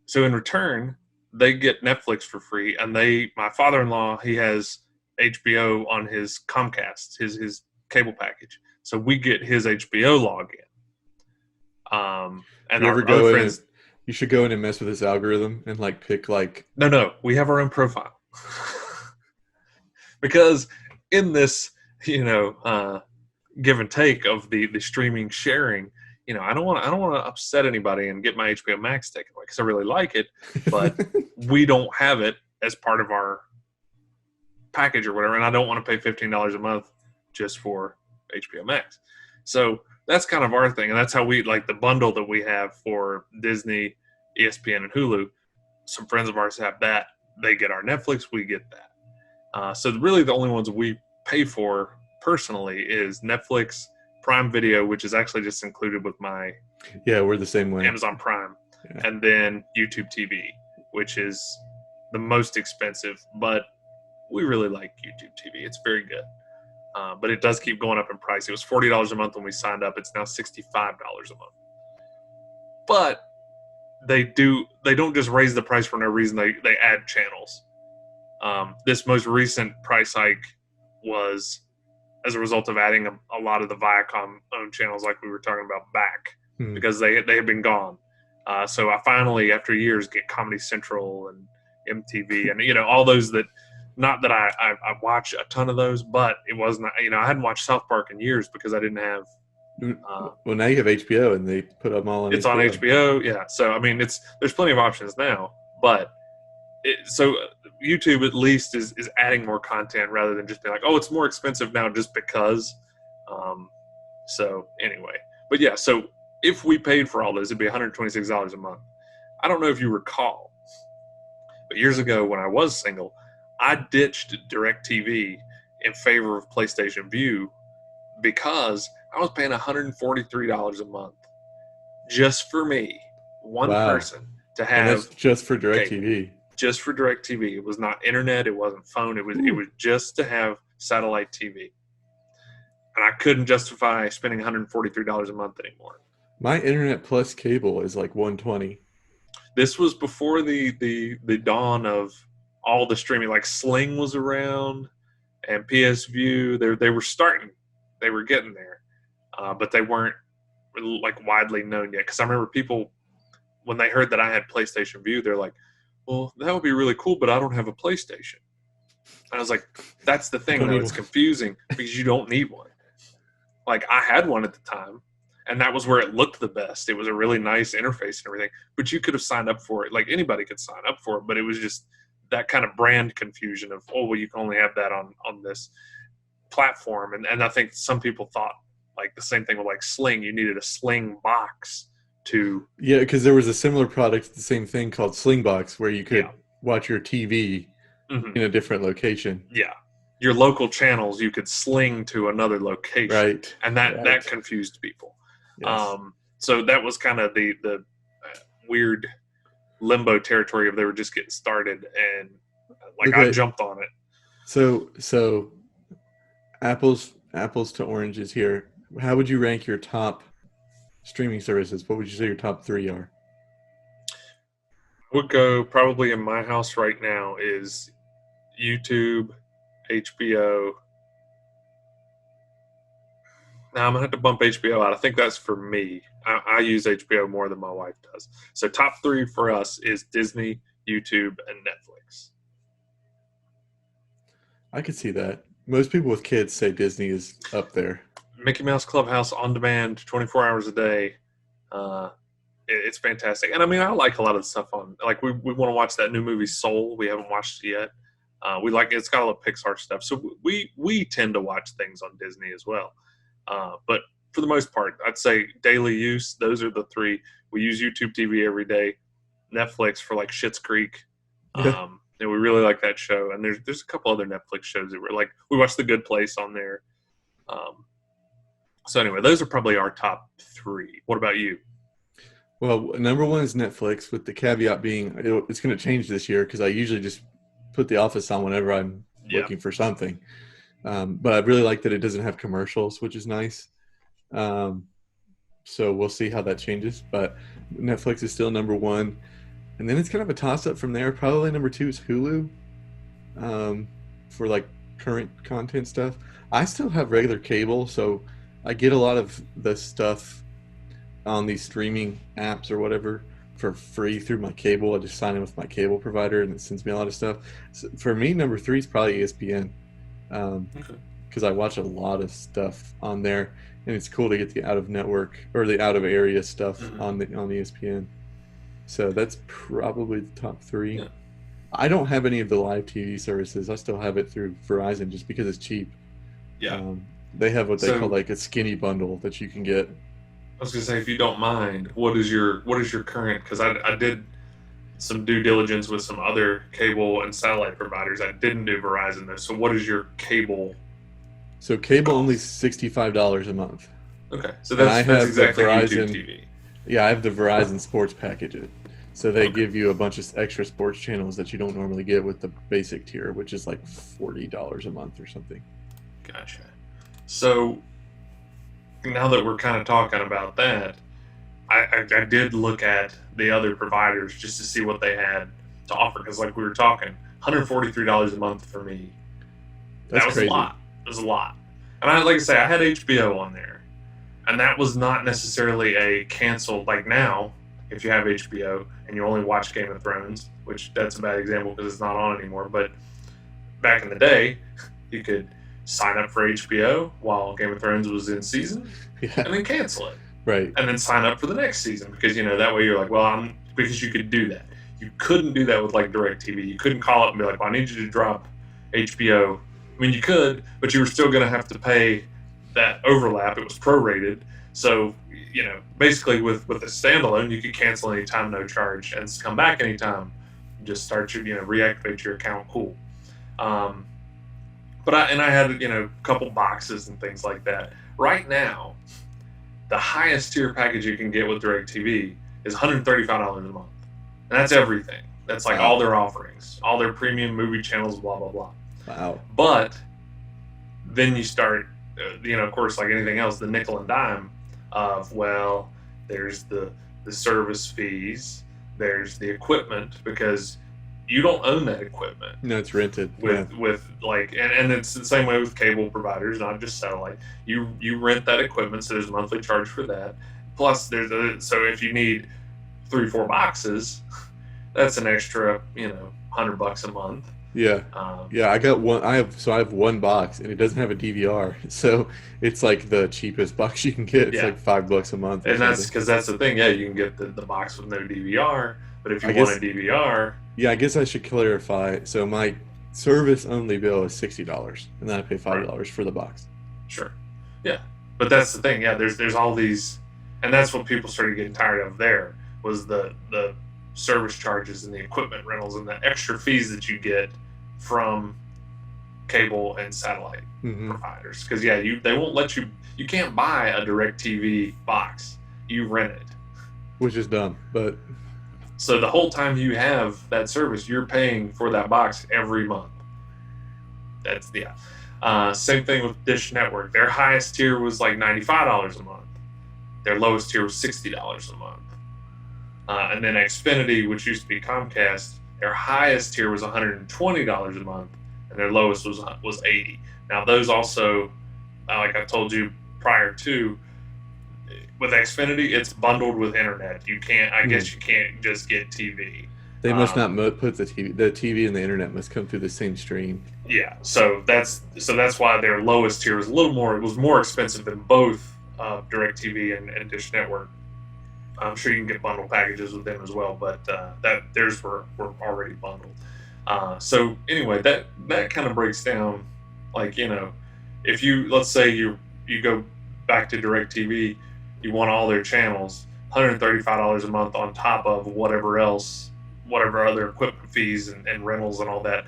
So in return, they get Netflix for free, and my father-in-law, he has HBO on his Comcast, his cable package. So we get his HBO login. And our other friends. You should go in and mess with this algorithm and like pick like. No, we have our own profile. Because in this, give and take of the streaming sharing, I don't want to upset anybody and get my HBO Max taken away because I really like it, but we don't have it as part of our package or whatever, and I don't want to pay $15 a month just for HBO Max. So that's kind of our thing, and that's how we like the bundle that we have for Disney, ESPN, and Hulu. Some friends of ours have that. They get our Netflix, we get that. So really the only ones we pay for personally is Netflix, Prime Video, which is actually just included with my we're the same way. Amazon Prime, and then YouTube TV, which is the most expensive, but we really like YouTube TV. It's very good, but it does keep going up in price. It was $40 a month when we signed up. It's now $65 a month. But they don't just raise the price for no reason. They add channels. This most recent price hike was as a result of adding a lot of the Viacom-owned channels like we were talking about back because they had been gone. So I finally, after years, get Comedy Central and MTV and, all those that, not that I watch a ton of those, but it wasn't, I hadn't watched South Park in years because I didn't have. Well, now you have HBO and they put them all on It's HBO. On HBO, yeah. So, there's plenty of options now, but so YouTube at least is adding more content rather than just being like, oh, it's more expensive now just because. So anyway, but yeah, so if we paid for all those, it'd be $126 a month. I don't know if you recall, but years ago when I was single, I ditched DirecTV in favor of PlayStation Vue because I was paying $143 a month just for me, one Wow. person, to And that's have just for cable, DirecTV. just for DirecTV. It was not internet, it wasn't phone, it was just to have satellite TV. And I couldn't justify spending $143 a month anymore. My internet plus cable is like 120. This was before the dawn of all the streaming. Like Sling was around and PS Vue. They were starting, they were getting there, but they weren't like widely known yet. Because I remember people when they heard that I had PlayStation Vue, they're like, "Well, that would be really cool, but I don't have a PlayStation." And I was like, "That's the thing, though. It's confusing because you don't need one." Like I had one at the time, and that was where it looked the best. It was a really nice interface and everything, but you could have signed up for it. Like anybody could sign up for it, but it was just that kind of brand confusion of, oh, well, you can only have that on this platform. And I think some people thought like the same thing with like Sling. You needed a Sling box to. Yeah, because there was a similar product, the same thing called Slingbox, where you could watch your TV in a different location. Yeah. Your local channels you could sling to another location. Right. And that confused people. Yes. So that was kind of the weird limbo territory of they were just getting started, and like I jumped on it. So apples to oranges here. How would you rank your top streaming services? What would you say your top 3 are? I would go probably in my house right now is YouTube, HBO. Now I'm gonna have to bump HBO out. I think that's for me. I use HBO more than my wife does. So top 3 for us is Disney, YouTube, and Netflix. I could see that. Most people with kids say Disney is up there. Mickey Mouse Clubhouse on demand, 24 hours a day. It's fantastic. And I mean, I like a lot of the stuff on, like we want to watch that new movie Soul. We haven't watched it yet. We like it's got a lot of Pixar stuff. So we tend to watch things on Disney as well. But for the most part, I'd say daily use, those are the 3. We use YouTube TV every day. Netflix for like Schitt's Creek. And we really like that show. And there's a couple other Netflix shows that we're like, we watch The Good Place on there. So anyway, those are probably our top 3. What about you? Well, number 1 is Netflix, with the caveat being it's going to change this year because I usually just put The Office on whenever I'm looking for something. But I really like that it doesn't have commercials, which is nice. So we'll see how that changes. But Netflix is still number 1. And then it's kind of a toss-up from there. Probably number 2 is Hulu for like current content stuff. I still have regular cable, so I get a lot of the stuff on these streaming apps or whatever for free through my cable. I just sign in with my cable provider and it sends me a lot of stuff. So for me, number 3 is probably ESPN because I watch a lot of stuff on there, and it's cool to get the out-of-network or the out-of-area stuff on ESPN. So that's probably the top 3. Yeah. I don't have any of the live TV services. I still have it through Verizon just because it's cheap. Yeah. They have what they call like a skinny bundle that you can get. I was gonna say, if you don't mind, what is your current? Because I did some due diligence with some other cable and satellite providers. I didn't do Verizon though. So what is your cable? So cable only $65 a month. Okay, so that's exactly Verizon, YouTube TV. Yeah, I have the Verizon Sports package. So they give you a bunch of extra sports channels that you don't normally get with the basic tier, which is like $40 a month or something. Gotcha. So now that we're kind of talking about that, I did look at the other providers just to see what they had to offer. Because like we were talking, $143 a month for me. That was crazy. A lot. It was a lot. And like I say, I had HBO on there. And that was not necessarily a canceled, like now, if you have HBO and you only watch Game of Thrones, which that's a bad example because it's not on anymore. But back in the day, you could sign up for HBO while Game of Thrones was in season and then cancel it. Right. And then sign up for the next season because, that way you're like, well, because you could do that. You couldn't do that with like DirecTV. You couldn't call up and be like, well, I need you to drop HBO. I mean, you could, but you were still going to have to pay that overlap. It was prorated. So, basically with a standalone, you could cancel anytime, no charge, and come back anytime. Just start your, reactivate your account. Cool. Um, but I had, a couple boxes and things like that. Right now, the highest tier package you can get with DirecTV is $135 a month. And that's everything. That's like all their offerings, all their premium movie channels, blah, blah, blah. Wow. But then you start, of course, like anything else, the nickel and dime of, well, there's the service fees, there's the equipment, because you don't own that equipment. No, it's rented. With like, and it's the same way with cable providers, not just satellite. You rent that equipment, so there's a monthly charge for that. Plus, so if you need 3-4 boxes, that's an extra, $100 a month. Yeah. Yeah, I got one. I have one box, and it doesn't have a DVR, so it's like the cheapest box you can get. It's like $5 a month. And that's because that's the thing. Yeah, you can get the box with no DVR, but if you want a DVR, yeah, I guess I should clarify. So my service only bill is $60, and then I pay $5 for the box. Sure. Yeah, but that's the thing. Yeah, there's all these, and that's what people started getting tired of. There was the service charges and the equipment rentals and the extra fees that you get from cable and satellite providers. Because they won't let you can't buy a DirecTV box. You rent it, which is dumb. But so the whole time you have that service, you're paying for that box every month. That's same thing with Dish Network. Their highest tier was like $95 a month. Their lowest tier was $60 a month. And then Xfinity, which used to be Comcast, their highest tier was $120 a month, and their lowest was $80. Now those also, like I told you prior to, with Xfinity, it's bundled with internet. You can't, I guess, you can't just get TV. They must not put the TV. The TV and the internet must come through the same stream. Yeah, so that's why their lowest tier was more expensive than both DirecTV and Dish Network. I'm sure you can get bundle packages with them as well, but that theirs were already bundled. So anyway, that kind of breaks down, like, if you, let's say you go back to DirecTV, you want all their channels, $135 a month on top of whatever other equipment fees and rentals and all that.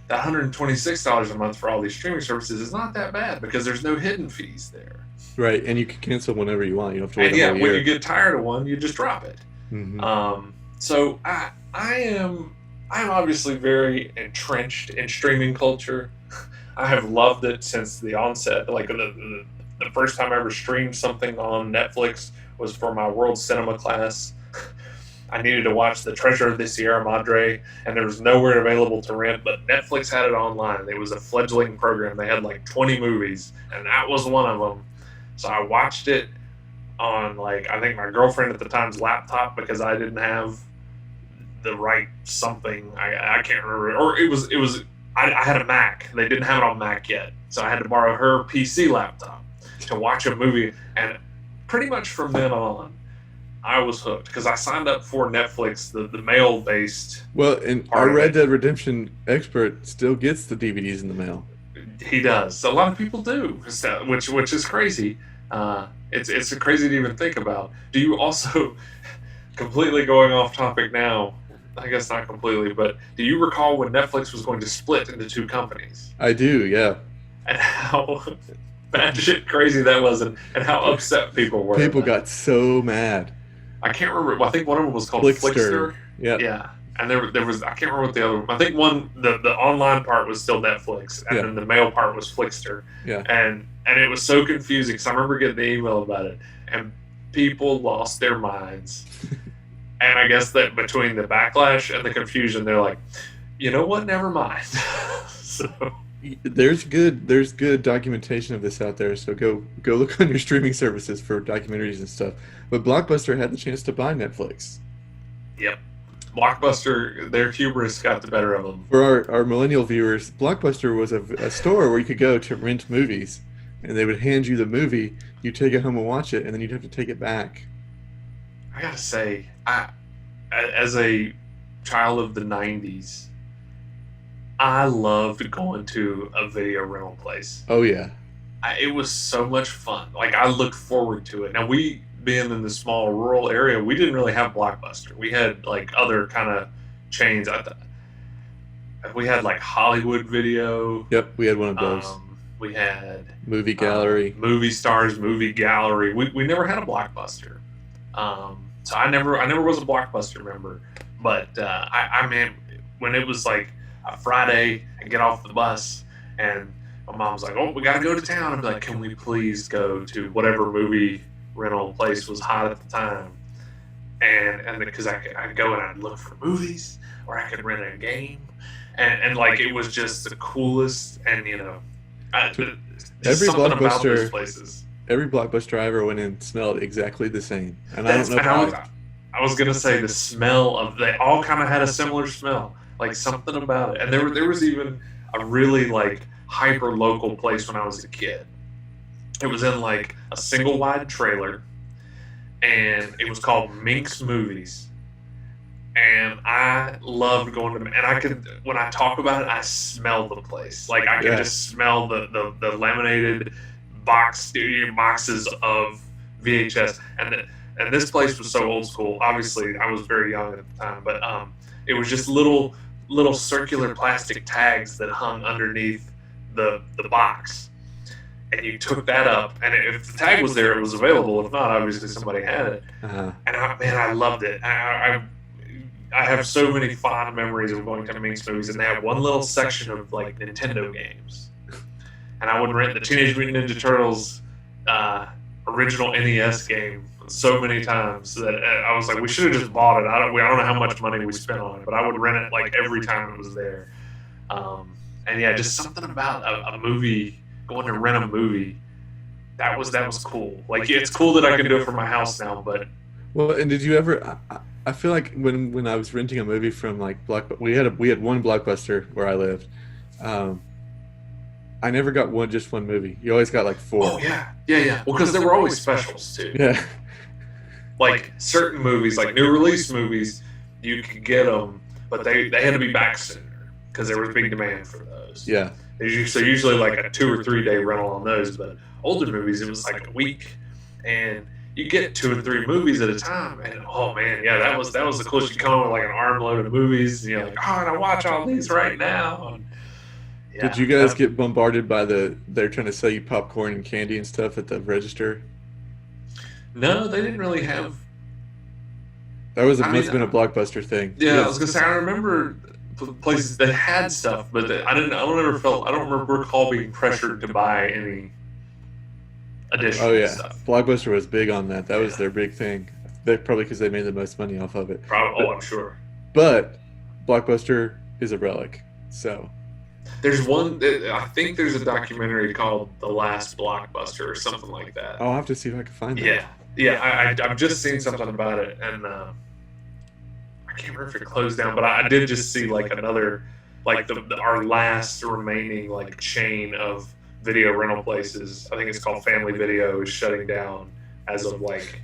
That $126 a month for all these streaming services is not that bad because there's no hidden fees there. Right, and you can cancel whenever you want. You don't have to wait a whole year. When you get tired of one, you just drop it. Mm-hmm. So I am obviously very entrenched in streaming culture. I have loved it since the onset. Like the first time I ever streamed something on Netflix was for my world cinema class. I needed to watch The Treasure of the Sierra Madre, and there was nowhere available to rent, but Netflix had it online. It was a fledgling program. They had like 20 movies, and that was one of them. So I watched it on, like, I think my girlfriend at the time's laptop because I didn't have the right something. I can't remember. Or I had a Mac. They didn't have it on Mac yet. So I had to borrow her PC laptop to watch a movie. And pretty much from then on, I was hooked because I signed up for Netflix, the mail-based. Well, and our Red Dead Redemption expert still gets the DVDs in the mail. He does. A lot of people do, which is crazy. It's crazy to even think about. Do you also, completely going off topic now, I guess not completely, but do you recall when Netflix was going to split into two companies? I do, yeah. And how batshit crazy that was, and how upset people were. People got so mad. I can't remember. I think one of them was called Flickster. Yeah. And there was, I can't remember what the other one. I think the online part was still Netflix, and then the mail part was Flickster. Yeah. And it was so confusing because I remember getting the email about it, and people lost their minds. And I guess that between the backlash and the confusion, they're like, you know what? Never mind. So there's good documentation of this out there. So go look on your streaming services for documentaries and stuff. But Blockbuster had the chance to buy Netflix. Yep. Blockbuster, their hubris got the better of them. For our millennial viewers, Blockbuster was a store where you could go to rent movies, and they would hand you the movie, you take it home and watch it, and then you'd have to take it back. I gotta say, as a child of the 90s, I loved going to a video rental place. Oh, yeah. It was so much fun. Like, I looked forward to it. Now, we being in the small rural area, we didn't really have Blockbuster. We had like other kind of chains. We had like Hollywood Video. Yep, we had one of those. We had Movie Gallery, Movie Stars, Movie Gallery. We never had a Blockbuster. So I never was a Blockbuster member. But I mean, when it was like a Friday, I get off the bus and my mom's like, "Oh, we gotta go to town." I'd be like, "Can we please go to whatever movie rental place was hot at the time?" And because I could go and I'd look for movies, or I could rent a game, and like it was just the coolest. And just every something about those Blockbuster, places. every Blockbuster I ever went in smelled exactly the same, and That's, I don't and know why. I was gonna say the smell of they all kind of had a similar smell, like something about it. And there was even a really like hyper local place when I was a kid. It was in like a single wide trailer, and it was called Mink's Movies. And I loved going to, and I could, when I talk about it, I smell the place. Like I could Yeah. just smell the laminated boxes of VHS, and this place was so old school. Obviously, I was very young at the time, but it was just little circular plastic tags that hung underneath the box, and you took that up, and if the tag was there, it was available. If not, obviously somebody had it. Uh-huh. And I loved it. I have so many fond memories of going to Mink's Movies, and they had one little section of like Nintendo games, and I would rent the Teenage Mutant Ninja Turtles original NES game so many times that I was like, we should have just bought it. I don't know how much money we spent on it, but I would rent it like every time it was there. And yeah, just something about a movie, going to rent a movie. That was cool. Like, it's cool that I can do it from my house now, but Well, and did you ever? I feel like when I was renting a movie from like we had one Blockbuster where I lived. I never got just one movie. You always got like four. oh yeah. Well, because there were always specials too. Yeah. Like certain movies, like new release movies, you could get them, but they had to be back sooner because there was big demand for those. Yeah. So usually like a 2 or 3 day rental on those, but older movies it was like a week, and you get 2 and 3 movies at a time, and oh man, yeah, that was the coolest. You come home with like an armload of movies, and you're like, oh, and I watch all these right now. And, yeah, Did you guys get bombarded by they're trying to sell you popcorn and candy and stuff at the register? No, they didn't really have. That must I have been a mean, Blockbuster thing. Yeah, I was gonna say I remember places that had stuff, but I don't remember recall being pressured to buy any additional Oh yeah, stuff. Blockbuster was big on that. That was their big thing. They probably because they made the most money off of it. Probably, I'm sure. But Blockbuster is a relic. So There's one. I think there's a documentary called "The Last Blockbuster" or something like that. I'll have to see if I can find that. Yeah. I've just seen something about it, and I can't remember if it closed down, but I did just see like another, like our last remaining like chain of video rental places. I think it's called Family Video is shutting down as of like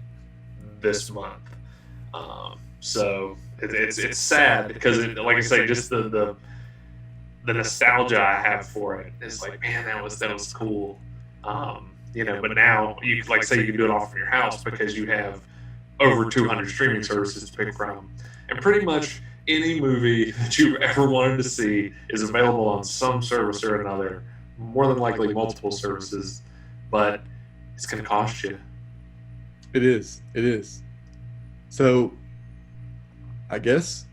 this month. So it's sad because like I say, just the nostalgia I have for it is like, man, that was cool. But now you like say you can do it all from your house because you have over 200 streaming services to pick from, and pretty much any movie that you ever wanted to see is available on some service or another. More than likely multiple services, but it's going to cost you. It is. It is. So I guess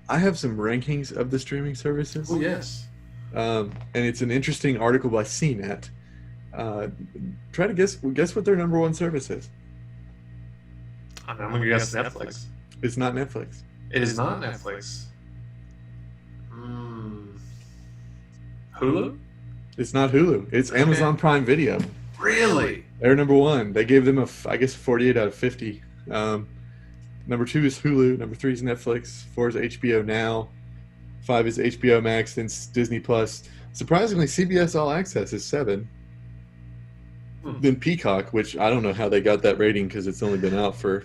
I have some rankings of the streaming services. Oh yes. And it's an interesting article by CNET. Try to guess what their number one service is. I'm going to guess Netflix. It's not Netflix. It is not Netflix. Hulu? It's not Hulu. It's Amazon Prime Video. Really? They're number one. They gave them I guess 48 out of 50. Number 2 is Hulu. Number 3 is Netflix. 4 is HBO Now. 5 is HBO Max. Then Disney Plus. Surprisingly, CBS All Access is 7. Then Peacock, which I don't know how they got that rating because it's only been out for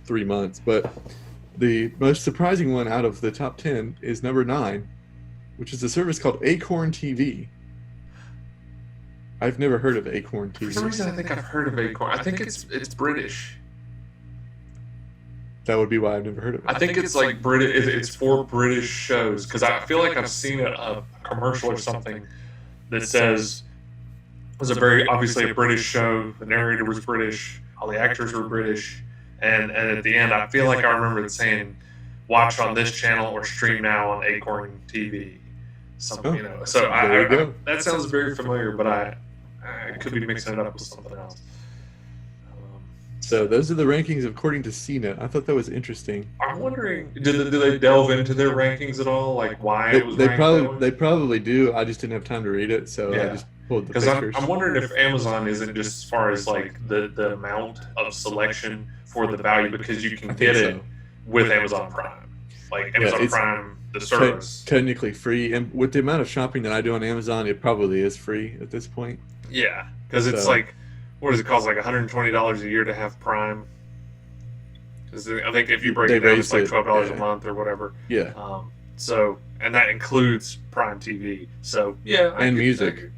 3 months. But the most surprising one out of the top 10 is number 9, which is a service called Acorn TV. I've never heard of Acorn For some TV. reason, I think I've heard of Acorn. I think it's British. That would be why I've never heard of it. I think it's like British. It's for British shows because I feel like I've seen a commercial or something that says it was obviously a British show. The narrator was British. All the actors were British, and at the end, I feel like I remember it saying, "Watch on this channel or stream now on Acorn TV." Something, So that sounds very familiar, but I could be mixing it up with something else. So those are the rankings according to CNET. I thought that was interesting. I'm wondering, do they delve into their rankings at all? Like why it was they ranked probably that way? they probably do. I just didn't have time to read it, so I just pulled the Because pictures. I'm wondering if Amazon isn't just as far as like the amount of selection for the value because you can get it with Amazon Prime. Like Amazon Prime, the service. Technically free, and with the amount of shopping that I do on Amazon, it probably is free at this point. Yeah, because it's like, what does it cost? Like $120 a year to have Prime. Because I think if you break it down, it's like $12 a month or whatever. Yeah. So, and that includes Prime TV. So yeah, and music.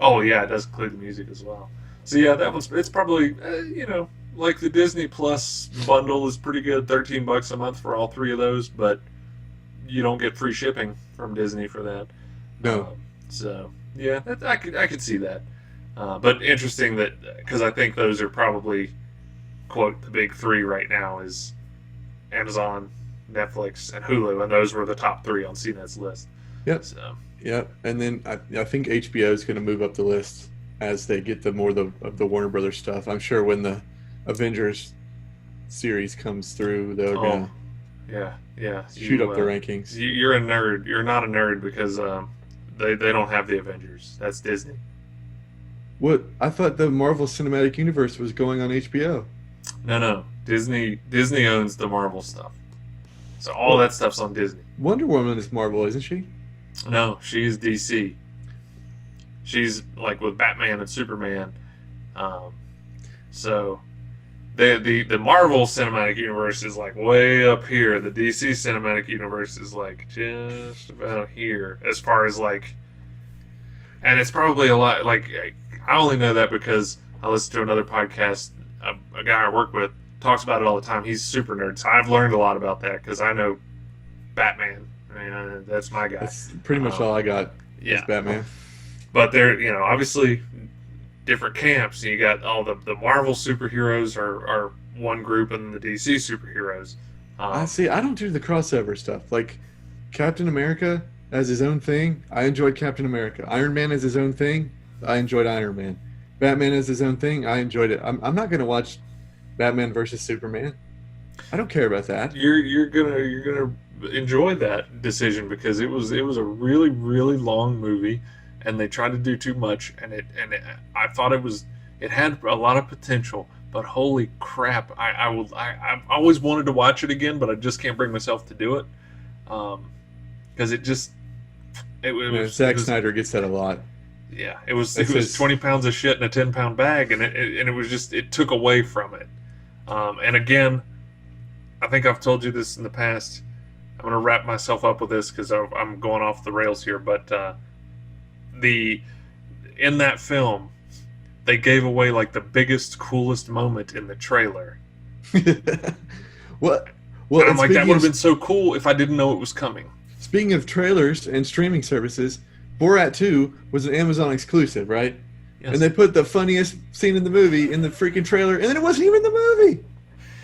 Oh yeah, it does include the music as well. So yeah, it's probably like the Disney Plus bundle is pretty good, $13 a month for all three of those, but you don't get free shipping from Disney for that. No. So yeah, I could see that. But interesting that because I think those are probably quote the big three right now is Amazon, Netflix, and Hulu, and those were the top three on CNET's list. Yep. So. Yep. And then I think HBO is going to move up the list as they get of the Warner Brothers stuff. I'm sure when the Avengers series comes through, they're gonna shoot up the rankings. You're a nerd. You're not a nerd because they don't have the Avengers. That's Disney. What? I thought the Marvel Cinematic Universe was going on HBO. No. Disney owns the Marvel stuff. So all that stuff's on Disney. Wonder Woman is Marvel, isn't she? No, she's DC. She's like with Batman and Superman. So the Marvel Cinematic Universe is like way up here. The DC Cinematic Universe is like just about here as far as like, and it's probably a lot like I only know that because I listen to another podcast. A guy I work with talks about it all the time. He's super nerd, so I've learned a lot about that because I know Batman. That's my guy. That's pretty much all I got. Yeah, is Batman. But they're obviously different camps. You got all the Marvel superheroes are one group, and the DC superheroes. I see. I don't do the crossover stuff. Like Captain America as his own thing. I enjoyed Captain America. Iron Man as his own thing. I enjoyed Iron Man. Batman as his own thing. I enjoyed it. I'm not going to watch Batman versus Superman. I don't care about that. You're gonna enjoy that decision because it was a really really long movie, and they tried to do too much, and I thought it had a lot of potential, but holy crap, I always wanted to watch it again, but I just can't bring myself to do it, because Zack Snyder gets that a lot. Yeah, it was 20 pounds of shit in a 10-pound bag, and it was just, it took away from it. And again, I think I've told you this in the past. I'm going to wrap myself up with this because I'm going off the rails here. But in that film, they gave away like the biggest, coolest moment in the trailer. What? Well, and I'm like, that would have been so cool if I didn't know it was coming. Speaking of trailers and streaming services, Borat 2 was an Amazon exclusive, right? Yes. And they put the funniest scene in the movie in the freaking trailer, and then it wasn't even in the movie.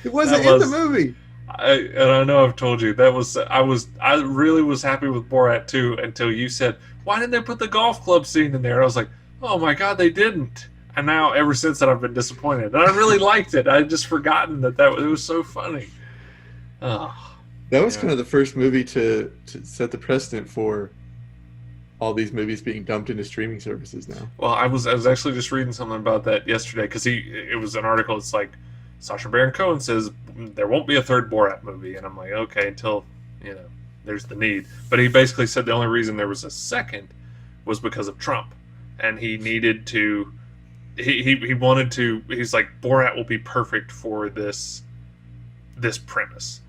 It wasn't in the movie. I know I've told you I really was happy with Borat 2 until you said, why didn't they put the golf club scene in there? And I was like, oh my god, they didn't. And now ever since that I've been disappointed. And I really liked it. I had just forgotten that it was so funny. Oh, that was kind of the first movie to set the precedent for all these movies being dumped into streaming services now. Well, I was actually just reading something about that yesterday because it was an article. It's like Sacha Baron Cohen says there won't be a third Borat movie, and I'm like, okay, until there's the need. But he basically said the only reason there was a second was because of Trump, and he needed to. He wanted to. He's like, Borat will be perfect for this premise,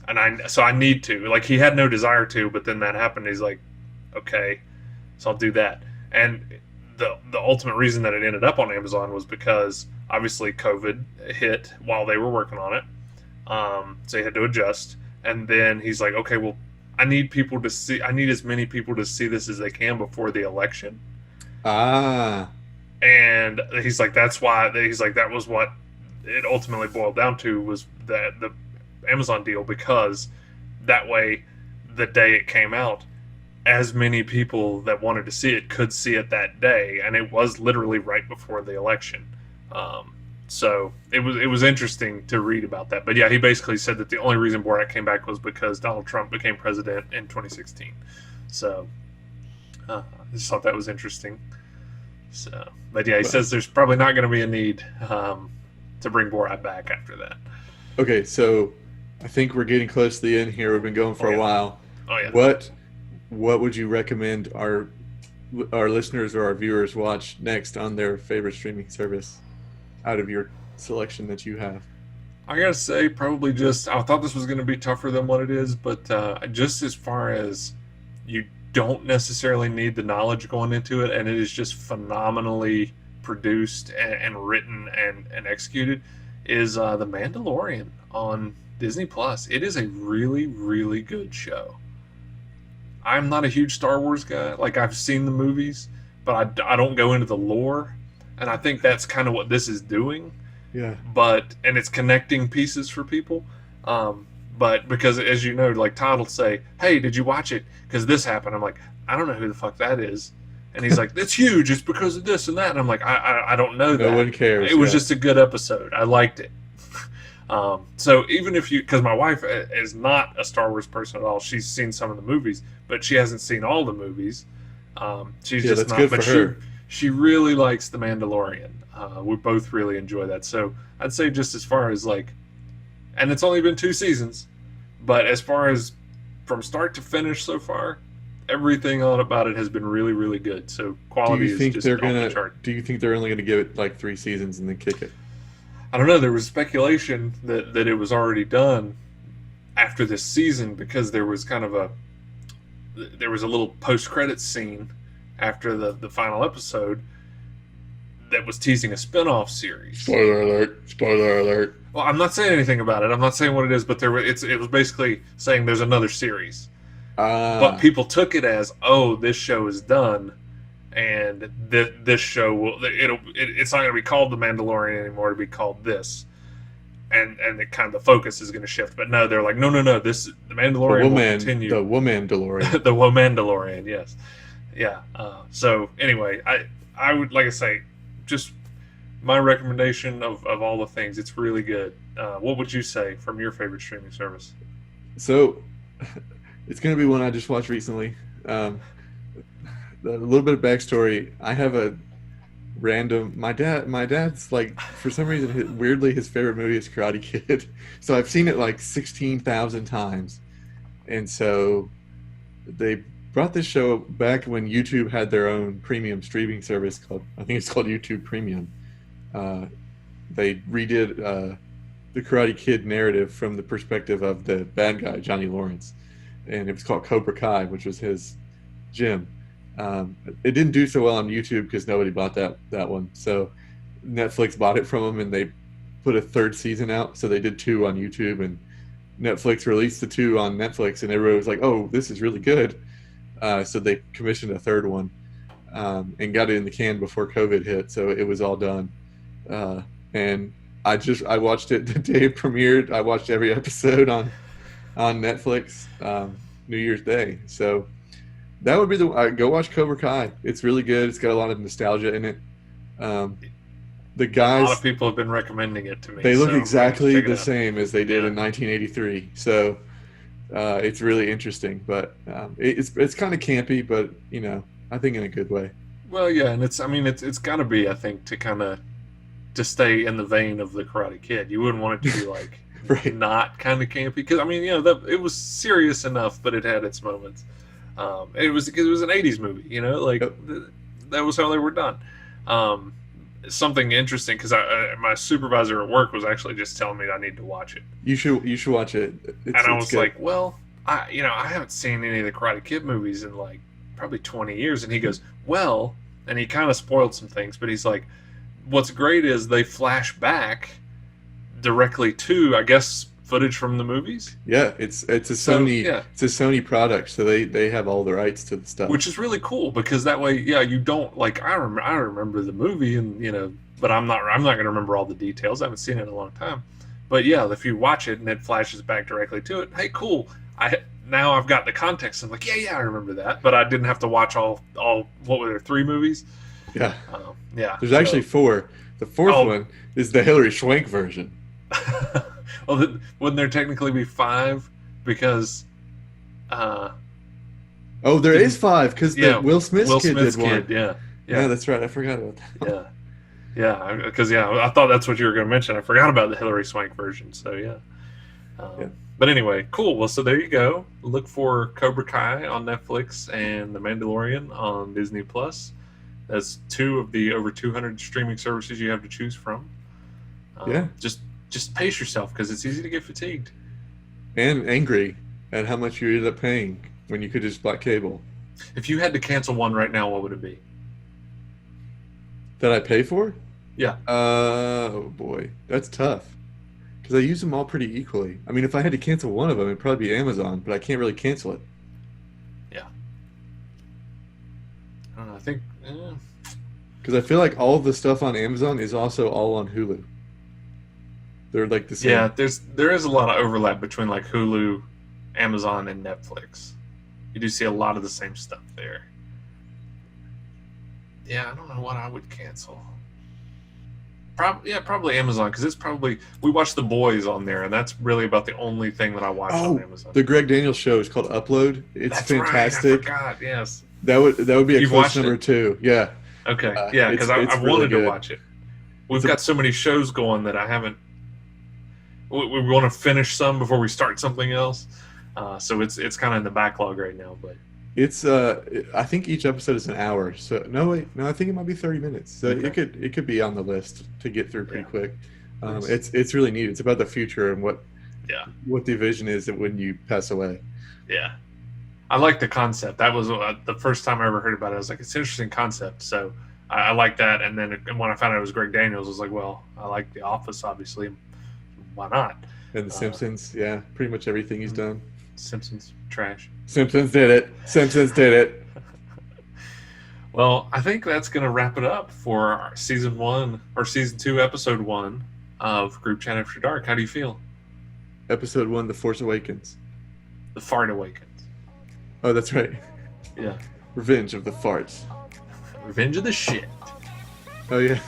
and I need to. Like, he had no desire to, but then that happened. He's like, okay. So I'll do that. And the ultimate reason that it ended up on Amazon was because obviously COVID hit while they were working on it, so he had to adjust. And then he's like, okay, well, I need as many people to see this as they can before the election. Ah, And he's like, that's why. He's like, that was what it ultimately boiled down to, was that the Amazon deal, because that way, the day it came out, as many people that wanted to see it could see it that day, and it was literally right before the election. So it was interesting to read about that. But yeah, he basically said that the only reason Borat came back was because Donald Trump became president in 2016. So I just thought that was interesting. So, but yeah, he says there's probably not going to be a need to bring Borat back after that. okay. So I think we're getting close to the end here. We've been going for a while. Oh yeah. What would you recommend our listeners or our viewers watch next on their favorite streaming service out of your selection that you have? I gotta say, probably just, I thought this was going to be tougher than what it is, but just as far as, you don't necessarily need the knowledge going into it, and it is just phenomenally produced and written and executed, is The Mandalorian on Disney Plus. It is a really, really good show. I'm not a huge Star Wars guy. Like, I've seen the movies, but I don't go into the lore, and I think that's kind of what this is doing. Yeah. And it's connecting pieces for people. But because, as you know, like, Todd will say, hey, did you watch it? Because this happened. I'm like, I don't know who the fuck that is. And he's like, it's huge. It's because of this and that. And I'm like, I don't know that. No one cares. It was just a good episode. I liked it. So even if because my wife is not a Star Wars person at all. She's seen some of the movies, but she hasn't seen all the movies. She's just that's not. good But for her. she really likes The Mandalorian. We both really enjoy that. So I'd say, just as far as, like, and it's only been 2 seasons, but as far as from start to finish so far, everything on about it has been really, really good. So quality is just off the chart. Do you think they're only gonna give it like 3 seasons and then kick it? I don't know. There was speculation that it was already done after this season, because there was a little post-credits scene after the final episode that was teasing a spin-off series. Spoiler alert! Spoiler alert! Well, I'm not saying anything about it. I'm not saying what it is, but it was basically saying there's another series. But people took it as, oh, this show is done, and this show it's not going to be called The Mandalorian anymore. It'll be called this, and it kind of, the focus is going to shift. But no, they're like, no, this The Mandalorian will continue. The Womandalorian. The Womandalorian, yes, yeah. So anyway, I would, like I say, just my recommendation of all the things. It's really good. What would you say from your favorite streaming service? So, it's going to be one I just watched recently. A little bit of backstory. I have a random. My dad's, like, for some reason, weirdly, his favorite movie is Karate Kid. So I've seen it like 16,000 times, and so they brought this show back when YouTube had their own premium streaming service called, I think it's called YouTube Premium. They redid the Karate Kid narrative from the perspective of the bad guy, Johnny Lawrence, and it was called Cobra Kai, which was his gym. It didn't do so well on YouTube because nobody bought that one. So Netflix bought it from them, and they put a 3rd season out. So they did 2 on YouTube, and Netflix released the 2 on Netflix, and everybody was like, "Oh, this is really good." So they commissioned a 3rd one and got it in the can before COVID hit. So it was all done. And I watched it the day it premiered. I watched every episode on Netflix New Year's Day. So that would be go watch Cobra Kai. It's really good. It's got a lot of nostalgia in it. The guys, a lot of people have been recommending it to me. They look exactly the same as they did in 1983. So it's really interesting, but it's kind of campy, but I think in a good way. Well, yeah, and it's got to be, I think, to kind of to stay in the vein of the Karate Kid. You wouldn't want it to be like right. Not kind of campy, because it was serious enough, but it had its moments. It was an '80s movie, that was how they were done. Something interesting, because my supervisor at work was actually just telling me I need to watch it. You should watch it. And I was like, well, I haven't seen any of the Karate Kid movies in like probably 20 years, and he goes, well, and he kind of spoiled some things, but he's like, what's great is they flash back directly to, I guess, footage from the movies. Yeah, it's a Sony it's a Sony product, so they have all the rights to the stuff, which is really cool because that way, you don't like I remember the movie, and but I'm not going to remember all the details. I haven't seen it in a long time, but yeah, if you watch it and it flashes back directly to it, hey, cool. Now I've got the context. I'm like, yeah, I remember that, but I didn't have to watch all what were there, 3 movies? Yeah, yeah. There's actually 4. The 4th one is the Hilary Swank version. Well, wouldn't there technically be 5? Because there is 5 because the Will Smith's kid did one. Yeah, that's right. I forgot about that. Yeah, because I thought that's what you were going to mention. I forgot about the Hilary Swank version. So yeah. But anyway, cool. Well, so there you go. Look for Cobra Kai on Netflix and The Mandalorian on Disney Plus. That's 2 of the over 200 streaming services you have to choose from. Just pace yourself because it's easy to get fatigued. And angry at how much you ended up paying when you could just block cable. If you had to cancel one right now, what would it be? That I pay for? Yeah. Oh boy, that's tough. Because I use them all pretty equally. I mean, if I had to cancel one of them, it'd probably be Amazon, but I can't really cancel it. Yeah. I don't know. I think... Because I feel like all of the stuff on Amazon is also all on Hulu. They're like the same. Yeah, there is a lot of overlap between like Hulu, Amazon, and Netflix. You do see a lot of the same stuff there. Yeah, I don't know what I would cancel. Probably Amazon, because it's probably... We watch The Boys on there, and that's really about the only thing that I watch on Amazon. The Greg Daniels show is called Upload. It's fantastic. Right, I forgot, yes. That would be a close number 2. Yeah. Okay, because I wanted to watch it. We've got so many shows going that I haven't... We want to finish some before we start something else. So it's kind of in the backlog right now, but... It's I think each episode is an hour. So no, I think it might be 30 minutes. So it could be on the list to get through pretty quick. It's really neat. It's about the future and what the vision is when you pass away. Yeah, I like the concept. That was the first time I ever heard about it. I was like, it's an interesting concept. So I like that. And then when I found out it was Greg Daniels, I was like, well, I like The Office, obviously. Why not? And The Simpsons, pretty much everything he's done. Simpsons trash. Simpsons did it. Well, I think that's going to wrap it up for our season 2, episode 1 of Group Chat After Dark. How do you feel? Episode 1, The Force Awakens. The Fart Awakens. Oh, that's right. Yeah. Revenge of the Farts. Revenge of the Shit. Oh, yeah.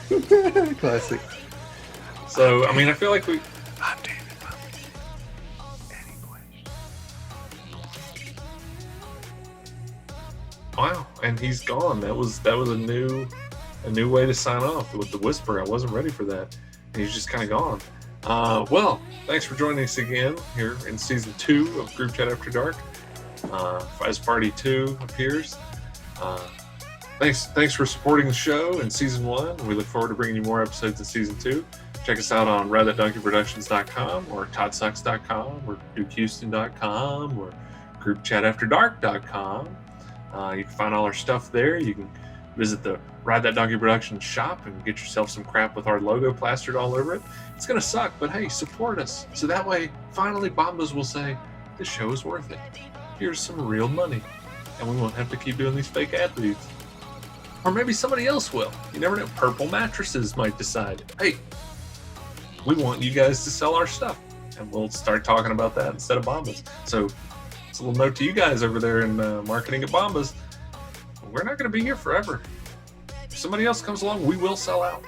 Classic. So, I mean, I feel like we... I'm David. Wow, and he's gone. That was a new way to sign off with the whisper. I wasn't ready for that. And he's just kind of gone. Well, thanks for joining us again here in season 2 of Group Chat After Dark. As Party 2 appears. Thanks for supporting the show in season 1. We look forward to bringing you more episodes in season 2. Check us out on RideThatDonkeyProductions.com or ToddSux.com or DukeHouston.com or GroupChatAfterDark.com. You can find all our stuff there. You can visit the Ride That Donkey Productions shop and get yourself some crap with our logo plastered all over it. It's going to suck, but hey, support us. So that way, finally, Bombas will say, this show is worth it. Here's some real money. And we won't have to keep doing these fake ad reads. Or maybe somebody else will. You never know. Purple Mattresses might decide, hey, we want you guys to sell our stuff. And we'll start talking about that instead of Bombas. So it's a little note to you guys over there in marketing at Bombas. We're not going to be here forever. If somebody else comes along, we will sell out.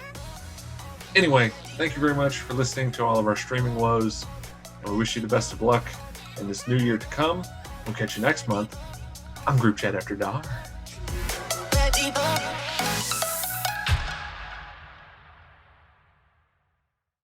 Anyway, thank you very much for listening to all of our streaming woes. And we wish you the best of luck in this new year to come. We'll catch you next month on Group Chat After Dark.